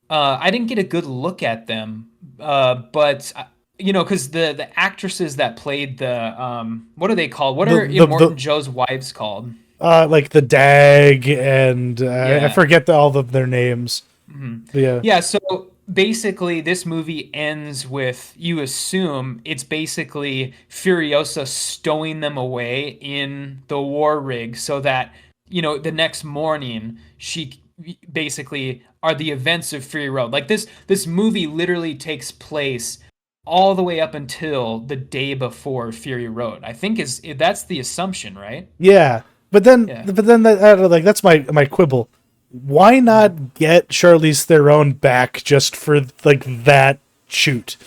B: I didn't get a good look at them, but you know, because the actresses that played the what are they called? What
A: the
B: are
A: the
B: Immortan Joe's wives called?
A: like the Dag, and I
B: Yeah.
A: forget all of their names.
B: Hmm.
A: Yeah,
B: Yeah, so basically this movie ends with, you assume it's basically Furiosa stowing them away in the war rig so that, you know, the next morning she basically are the events of Fury Road. Like this movie literally takes place all the way up until the day before Fury Road. I think is that's the assumption, right?
A: yeah.
B: Yeah.
A: But then like that's my quibble. Why
B: Mhm.
A: not get Charlize Theron back just for like that shoot?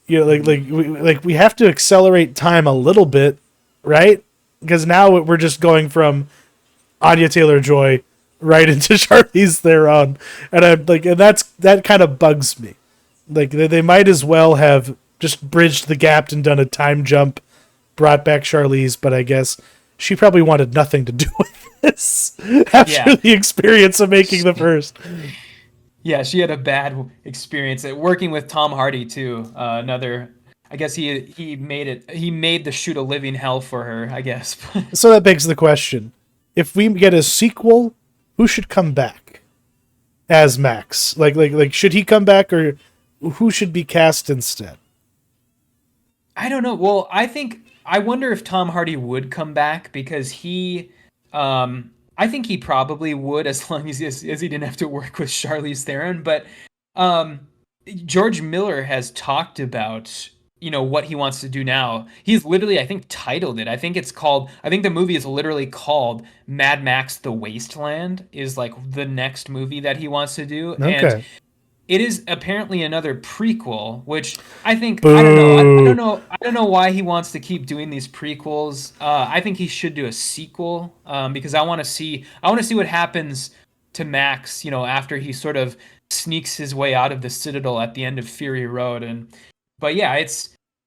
B: Mhm.
A: We have to accelerate time a little bit, right? Because now we're just going from Anya Taylor Joy right into Charlize Theron, and I'm like, and that kind of bugs me. Like they might as well have just bridged the gap and done a time jump, brought back Charlize, but I guess she probably wanted nothing to do with this after
B: Yeah.
A: the experience of making the first.
B: Yeah, she had a bad experience at working with Tom Hardy too. Another, I guess he made the shoot a living hell for her, I guess.
A: So that begs the question: if we get a sequel, who should come back as Max? Like should he come back, or who should be cast instead?
B: I don't know. Well, I wonder if Tom Hardy would come back because I think he probably would as long as he didn't have to work with Charlize Theron. But um, George Miller has talked about what he wants to do now. He's literally, I think, titled it. I think the movie is literally called Mad Max: The Wasteland. Is like the next movie that he wants to do, and
A: Okay.
B: it is apparently another prequel, which I think I don't know.
A: Boo.
B: I don't know why he wants to keep doing these prequels. I think he should do a sequel because I want to see what happens to Max. After he sort of sneaks his way out of the Citadel at the end of Fury Road. But yeah,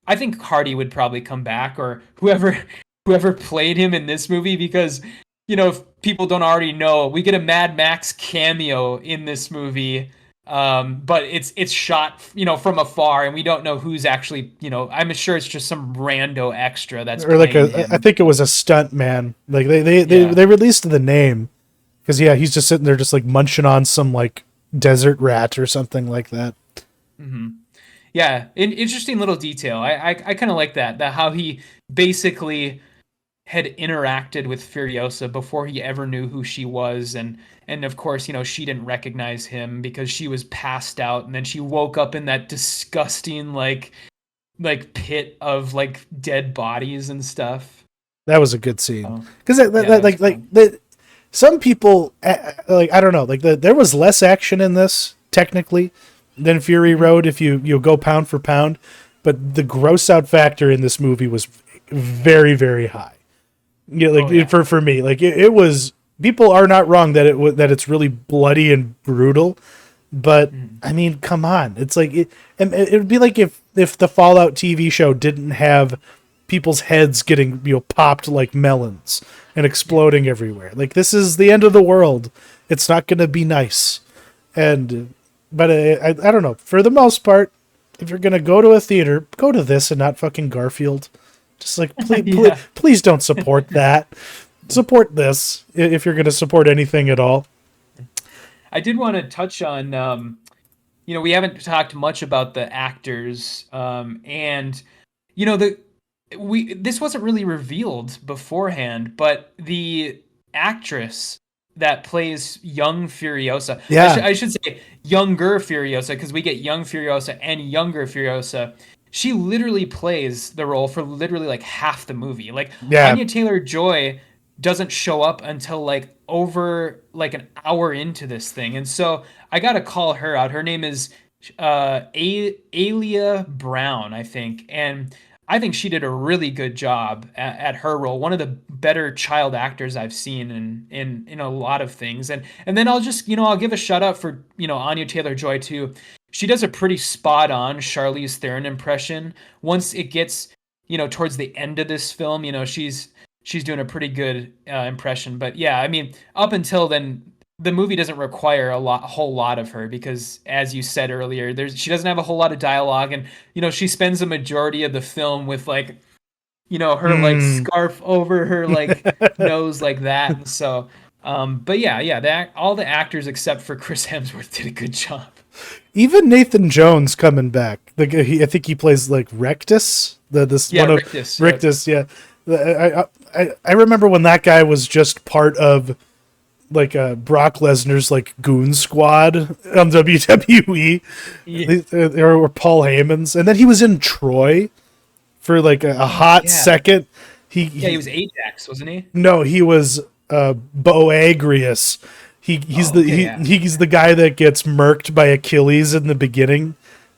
B: I think Hardy would probably come back or whoever played him in this movie because if people don't already know, we get a Mad Max cameo in this movie, but it's shot from afar and we don't know who's actually I'm sure it's just some rando extra that's
A: Or like
B: playing
A: I
B: him.
A: think it was a stunt man. Like
B: Yeah.
A: they released the name because yeah, he's just sitting there just like munching on some like desert rat or something like that.
B: Hmm. Yeah, interesting little detail. I kind of like that how he basically had interacted with Furiosa before he ever knew who she was, and of course she didn't recognize him because she was passed out, and then she woke up in that disgusting like pit of like dead bodies and stuff.
A: That was a good scene
B: Oh,
A: because
B: yeah, that was fun.
A: some people like I don't know like there was less action in this technically than Fury
B: Mhm.
A: Road if you go pound for pound, but the gross out factor in this movie was very very high. Yeah,
B: Oh
A: like
B: yeah.
A: for me, like it was. People are not wrong that that it's really bloody and brutal, but
B: Mhm.
A: I mean, come on, it's like it would be like if the Fallout TV show didn't have people's heads getting popped like melons and
B: Yeah.
A: exploding everywhere. Like this is the end of the world. It's not going to be nice, and but I don't know. For the most part, if you're gonna go to a theater, go to this and not fucking Garfield. Just like
B: Yeah.
A: please don't support that. Support this if you're going to support anything at all.
B: I did want to touch on we haven't talked much about the actors, and the we this wasn't really revealed beforehand, but the actress that plays young Furiosa,
A: Yeah,
B: I should say younger Furiosa because we get young Furiosa and younger Furiosa. She literally plays the role for literally like half the movie. Like
A: yeah.
B: Anya Taylor-Joy doesn't show up until like over like an hour into this thing, and so I gotta call her out. Her name is Alia Brown, I think, and I think she did a really good job at her role. One of the better child actors I've seen in a lot of things. And then I'll just I'll give a shout out for Anya Taylor Joy too. She does a pretty spot on Charlize Theron impression. Once it gets towards the end of this film, she's doing a pretty good impression. But yeah, I mean, up until then, the movie doesn't require a whole lot of her because, as you said earlier, she doesn't have a whole lot of dialogue, and she spends the majority of the film with like her like
A: Mm.
B: scarf over her like nose like that, and so. But yeah, all the actors except for Chris Hemsworth did a good job.
A: Even Nathan Jones coming back. I think he plays like Rectus. This
B: Yeah,
A: one of
B: Rictus. Yep.
A: Rictus. Yeah, I remember when that guy was just part of like Brock Lesnar's like goon squad on WWE,
B: Yeah.
A: or Paul Heyman's, and then he was in Troy for like a
B: Oh
A: hot
B: yeah,
A: second.
B: yeah. He
A: He
B: was Ajax, wasn't he?
A: No, he was Boagrius.
B: Oh, okay, yeah.
A: He's the guy that gets murked by Achilles in the beginning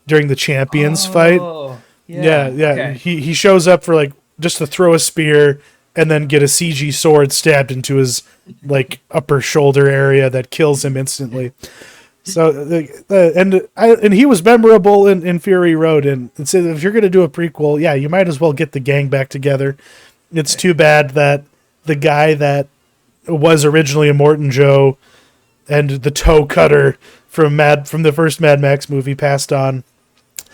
A: during the champions fight.
B: Oh,
A: Yeah,
B: yeah.
A: yeah.
B: Okay.
A: He shows up for like just to throw a spear and then get a CG sword stabbed into his like upper shoulder area that kills him instantly. So and he was memorable in Fury Road, and so if you're gonna do a prequel, yeah, you might as well get the gang back together. It's too bad that the guy that was originally a Morton Joe and the toe cutter from the first Mad Max movie passed on.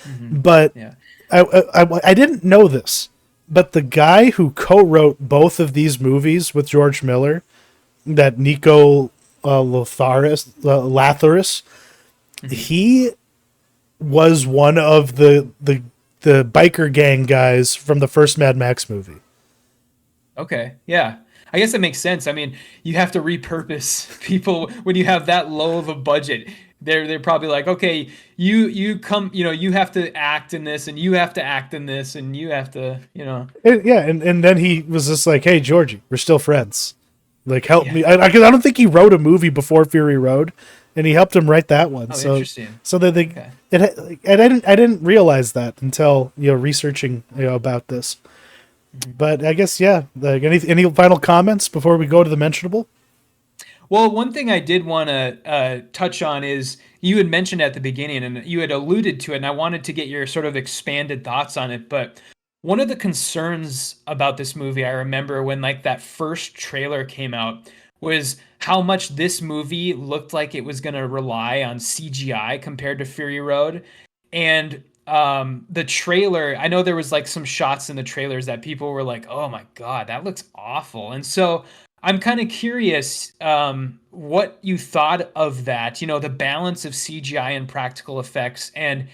B: Hmm.
A: But
B: Yeah.
A: I didn't know this, but the guy who co-wrote both of these movies with George Miller, that Nico Latharis,
B: Hmm.
A: he was one of the biker gang guys from the first Mad Max movie.
B: Okay, yeah. I guess that makes sense. I mean, you have to repurpose people when you have that low of a budget. They're probably like, okay, you come, you have to act in this, and you have to act in this, and you have to,
A: Yeah, and then he was just like, "Hey, Georgie, we're still friends. Like, help
B: yeah.
A: me." I don't think he wrote a movie before Fury Road, and he helped him write that one.
B: Oh,
A: So
B: interesting.
A: so that they
B: Okay.
A: I didn't realize that until researching about this.
B: Mhm.
A: But I guess yeah. Like any final comments before we go to the mentionable?
B: Well, one thing I did want to touch on is you had mentioned at the beginning, and you had alluded to it, and I wanted to get your sort of expanded thoughts on it. But one of the concerns about this movie, I remember when like that first trailer came out, was how much this movie looked like it was going to rely on CGI compared to Fury Road. And the trailer, I know there was like some shots in the trailers that people were like, "Oh my God, that looks awful." And so I'm kind of curious what you thought of that, the balance of CGI and practical effects, and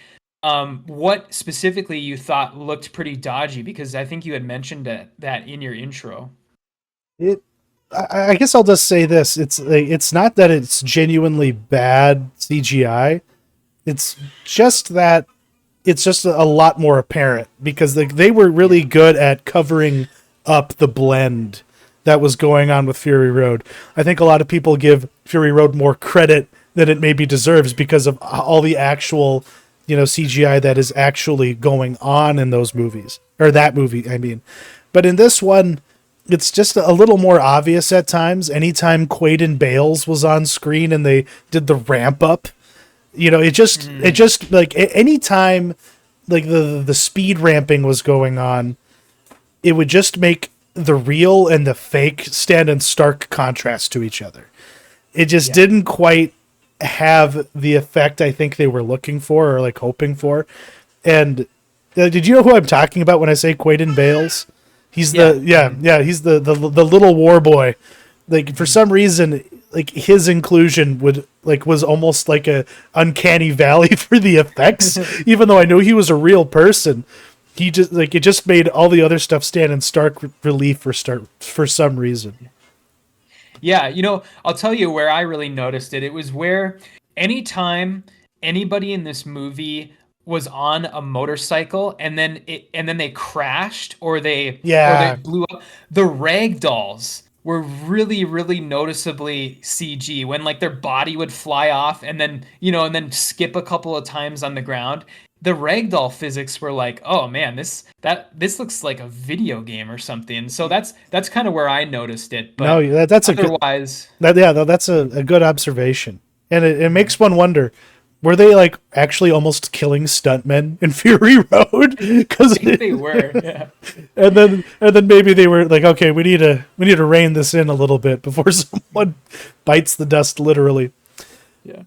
B: what specifically you thought looked pretty dodgy, because I think you had mentioned that in your intro.
A: It. I guess I'll just say this: it's not that it's genuinely bad CGI. It's just that it's just a lot more apparent because they were really
B: Yeah.
A: good at covering up the blend that was going on with Fury Road. I think a lot of people give Fury Road more credit than it maybe deserves because of all the actual, CGI that is actually going on in those movies or that movie, I mean. But in this one, it's just a little more obvious at times. Anytime Quaden Bales was on screen and they did the ramp up, it
B: Mhm.
A: just like anytime like the speed ramping was going on, it would just make the real and the fake stand in stark contrast to each other. It just
B: Yeah.
A: didn't quite have the effect I think they were looking for or like hoping for. And did you know who I'm talking about when I say Quaden Bales? He's
B: Yeah.
A: he's the little war boy. Like for some reason, like his inclusion was almost like a uncanny valley for the effects, even though I knew he was a real person. He just like it just made all the other stuff stand in stark relief for some reason.
B: Yeah, I'll tell you where I really noticed it. It was where anytime anybody in this movie was on a motorcycle and then they crashed or they
A: Yeah,
B: blew up, the rag dolls were really really noticeably CG when like their body would fly off and then skip a couple of times on the ground. The ragdoll physics were like, oh man, this looks like a video game or something. So that's kind of where I noticed it, but
A: no, that's a good
B: otherwise,
A: that's a good observation, and it
B: mhm.
A: makes one wonder. Were they like actually almost killing stuntmen in Fury Road?
B: I
A: Because
B: think they were. Yeah.
A: and then maybe they were like, okay, we need to rein this in a little bit before someone bites the dust literally.
B: Yeah.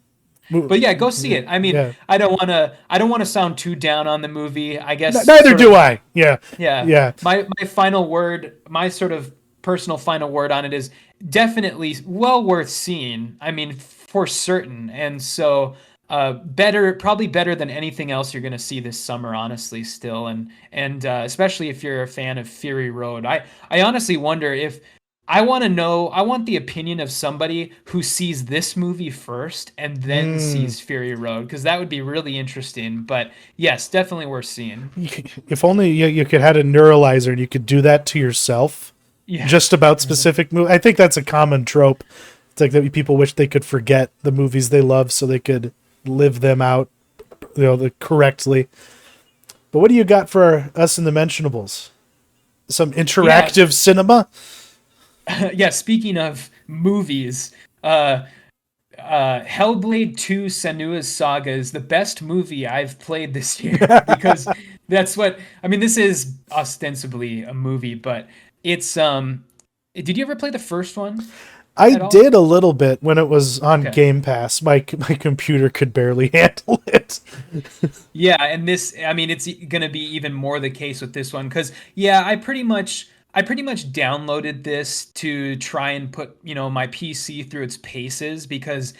B: But yeah, go see it. I mean,
A: Yeah,
B: I don't want to sound too down on the movie. I guess
A: neither
B: sort
A: do
B: of,
A: I. Yeah,
B: yeah.
A: yeah.
B: My final word, my sort of personal final word on it is definitely well worth seeing. I mean, for certain. And so probably better than anything else you're going to see this summer, honestly, still. And especially if you're a fan of Fury Road. I honestly wonder if I want the opinion of somebody who sees this movie first and then
A: Mm.
B: sees Fury Road, because that would be really interesting. But yes, definitely worth seeing.
A: If only you could have a neuralizer and you could do that to yourself,
B: Yeah.
A: just about
B: Mhm.
A: specific movie. I think that's a common trope. It's like that people wish they could forget the movies they love so they could live them out, correctly. But what do you got for us in the mentionables? Some
B: Yeah.
A: interactive cinema?
B: Yeah. Speaking of movies, uh, Hellblade 2 Senua's Saga is the best movie I've played this year because that's what I mean. This is ostensibly a movie, but it's did you ever play the first one
A: I
B: at all?
A: did a little bit when it was on
B: Okay.
A: Game Pass. My computer could barely handle it.
B: Yeah, and this, I mean, it's gonna be even more the case with this one because, yeah, I pretty much downloaded this to try and put, my PC through its paces because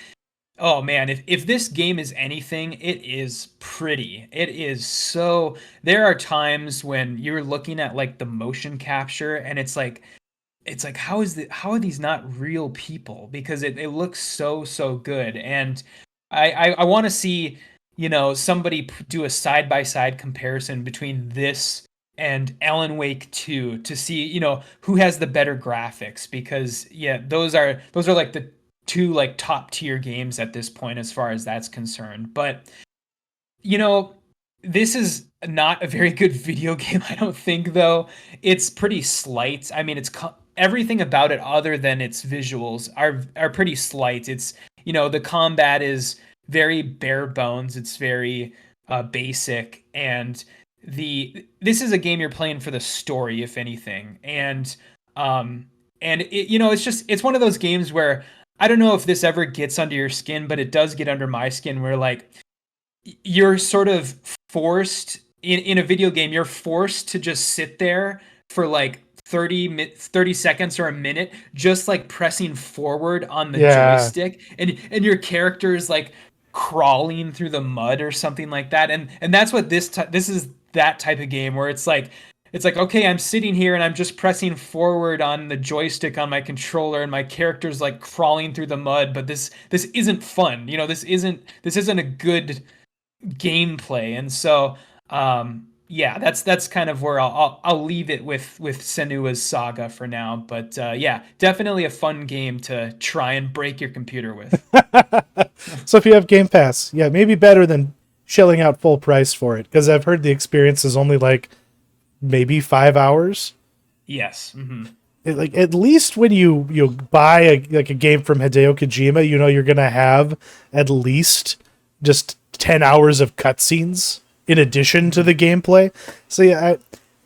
B: Oh man, if this game is anything, it is pretty. It is so there are times when you're looking at like the motion capture and it's like how are these not real people? Because it looks so good. And I want to see, somebody do a side by side comparison between this and Alan Wake 2 to see, who has the better graphics, because yeah, those are like the two like top tier games at this point as far as that's concerned. But you know, this is not a very good video game, I don't think, though. It's pretty slight. I mean, everything about it other than its visuals are pretty slight. It's, the combat is very bare bones. It's very basic, and this is a game you're playing for the story, if anything. And it's one of those games where I don't know if this ever gets under your skin, but it does get under my skin where like you're sort of forced in a video game, you're forced to just sit there for like 30 seconds or a minute, just like pressing forward on the
A: Yeah.
B: joystick, and your character is like crawling through the mud or something like that. And that's what this is, that type of game where it's like, okay, I'm sitting here and I'm just pressing forward on the joystick on my controller and my character's like crawling through the mud, but this isn't fun. This isn't a good gameplay. And so yeah, that's kind of where I'll leave it with Senua's Saga for now. But yeah, definitely a fun game to try and break your computer with.
A: So if you have Game Pass, yeah, maybe better than shelling out full price for it, because I've heard the experience is only like maybe 5 hours.
B: Yes.
A: Like at least when you buy like a game from Hideo Kojima, you're gonna have at least just 10 hours of cutscenes in addition to the gameplay. So yeah,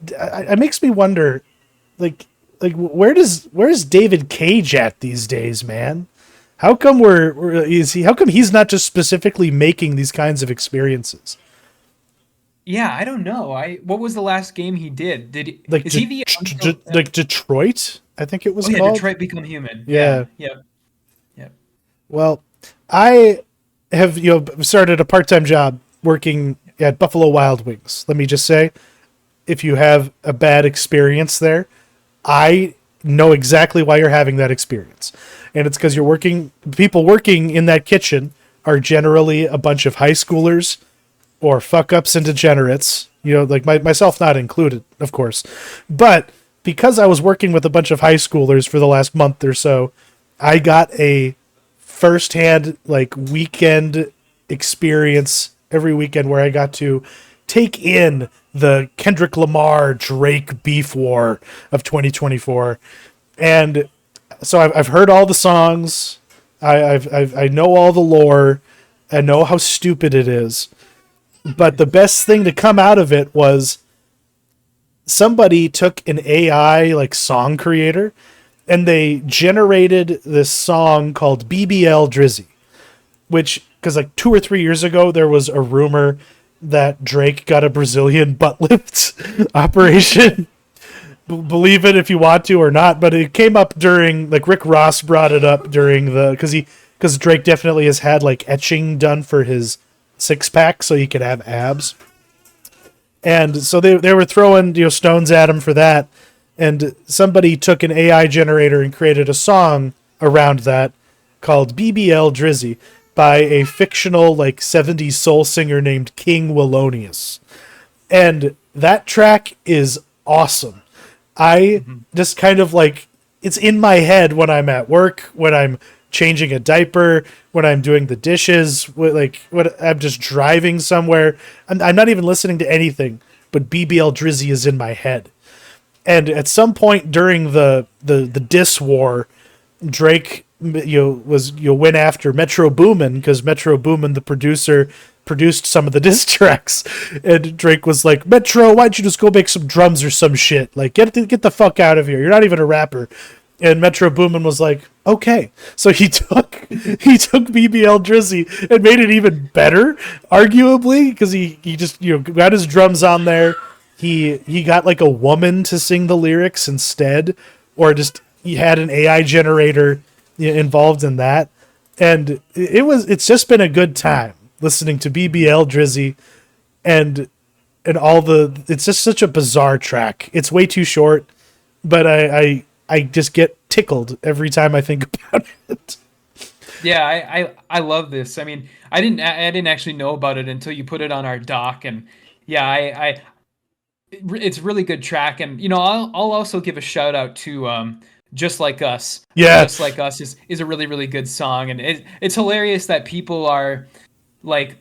A: it makes me wonder, like where's David Cage at these days, man? How come How come he's not just specifically making these kinds of experiences?
B: Yeah, I don't know. What was the last game he did?
A: Like
B: Is he the
A: like Detroit, I think it was
B: Oh yeah,
A: called.
B: Detroit Become Human.
A: Yeah.
B: Yeah, yeah, yeah.
A: Well, I have started a part-time job working at Buffalo Wild Wings. Let me just say, if you have a bad experience there, I know exactly why you're having that experience. And it's because people working in that kitchen are generally a bunch of high schoolers or fuck ups and degenerates, like myself not included, of course. But because I was working with a bunch of high schoolers for the last month or so, I got a firsthand like weekend experience every weekend where I got to take in the Kendrick Lamar Drake beef war of 2024. And so I've heard all the songs. I know all the lore. I know how stupid it is. But the best thing to come out of it was somebody took an AI like song creator and they generated this song called BBL Drizzy, which, because like 2 or 3 years ago, there was a rumor that Drake got a Brazilian butt lift operation. Believe it if you want to or not, but it came up during, like, Rick Ross brought it up during because Drake definitely has had like etching done for his six pack so he could have abs. And so they were throwing stones at him for that. And somebody took an AI generator and created a song around that called BBL Drizzy by a fictional like 70s soul singer named King Wallonius. And that track is awesome. I just kind of like, it's in my head when I'm at work, when I'm changing a diaper, when I'm doing the dishes, when I'm just driving somewhere. I'm not even listening to anything, but BBL Drizzy is in my head. And at some point during the diss war, Drake went after Metro Boomin, because Metro Boomin, the producer, produced some of the diss tracks, and Drake was like, Metro, why don't you just go make some drums or some shit? Like, get the fuck out of here. You're not even a rapper. And Metro Boomin was like, okay. So he took BBL Drizzy and made it even better, arguably, because he just got his drums on there. He got like a woman to sing the lyrics instead, or just he had an AI generator involved in that. And it's just been a good time listening to BBL Drizzy and it's just such a bizarre track. It's way too short, but I just get tickled every time I think about it.
B: Yeah, I love this. I mean, I didn't actually know about it until you put it on our doc, and yeah, it's a really good track. And I'll also give a shout out to Just Like Us. I think
A: Yeah.
B: Just Like Us is a really really good song, and it's hilarious that people are like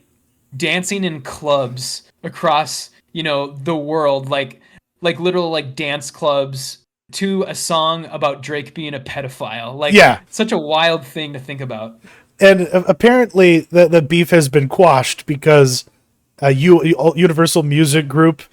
B: dancing in clubs across the world, like literal like dance clubs to a song about Drake being a pedophile. Like,
A: Yeah.
B: such a wild thing to think about.
A: And apparently the beef has been quashed because Universal Music Group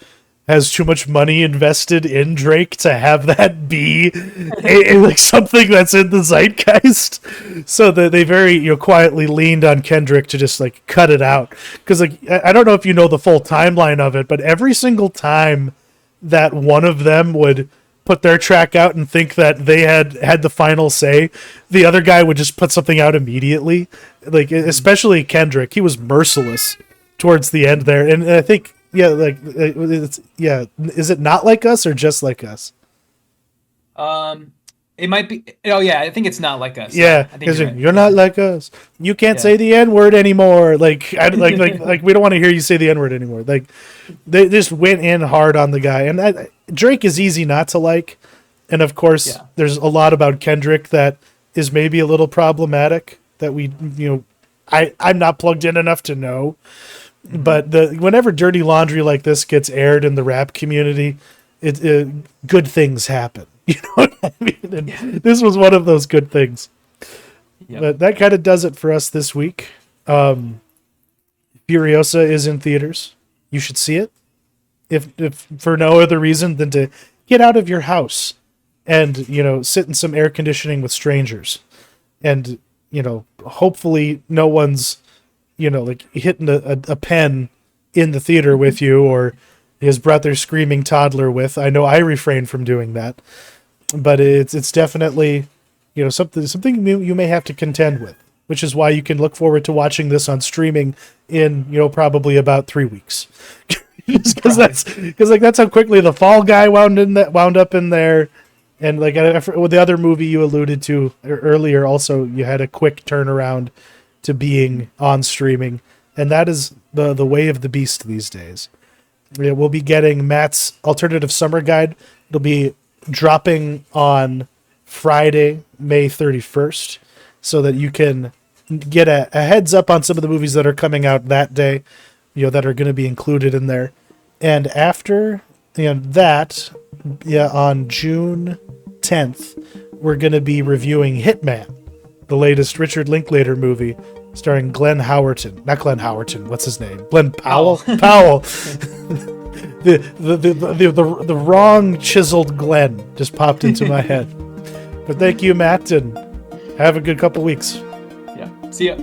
A: has too much money invested in Drake to have that be like something that's in the zeitgeist. So they very quietly leaned on Kendrick to just like cut it out. Because like I don't know if you know the full timeline of it, but every single time that one of them would put their track out and think that they had the final say, the other guy would just put something out immediately. Like especially Kendrick, he was merciless towards the end there, and I think is it Not Like Us or Just Like Us?
B: It might be. Oh yeah, I think it's Not Like Us.
A: Yeah,
B: I think
A: because
B: you're right.
A: you're not like us. You can't say the N word anymore. Like we don't want to hear you say the N word anymore. Like they just went in hard on the guy, and Drake is easy not to like, and of course there's a lot about Kendrick that is maybe a little problematic that I'm not plugged in enough to know. But whenever dirty laundry like this gets aired in the rap community, good things happen. You know what I mean? And this was one of those good things. Yep. But that kind of does it for us this week. Furiosa is in theaters. You should see it, if for no other reason than to get out of your house and sit in some air conditioning with strangers, and hopefully no one's like hitting a pen in the theater with you, or his brother screaming toddler with. I know I refrain from doing that, but it's definitely something you may have to contend with, which is why you can look forward to watching this on streaming in probably about 3 weeks. Because that's how quickly the Fall Guy wound up in there, and like with the other movie you alluded to earlier, also you had a quick turnaround to being on streaming, and that is the way of the beast these days. We'll be getting Matt's alternative summer guide. It'll be dropping on Friday, May 31st, so that you can get a heads up on some of the movies that are coming out that day, that are going to be included in there. And after that, on June 10th, we're going to be reviewing Hitman, the latest Richard Linklater movie starring Glenn Howerton. Not Glenn Howerton. What's his name? Glenn Powell. Powell. The wrong chiseled Glenn just popped into my head. But thank you, Matt, and have a good couple weeks.
B: Yeah. See ya.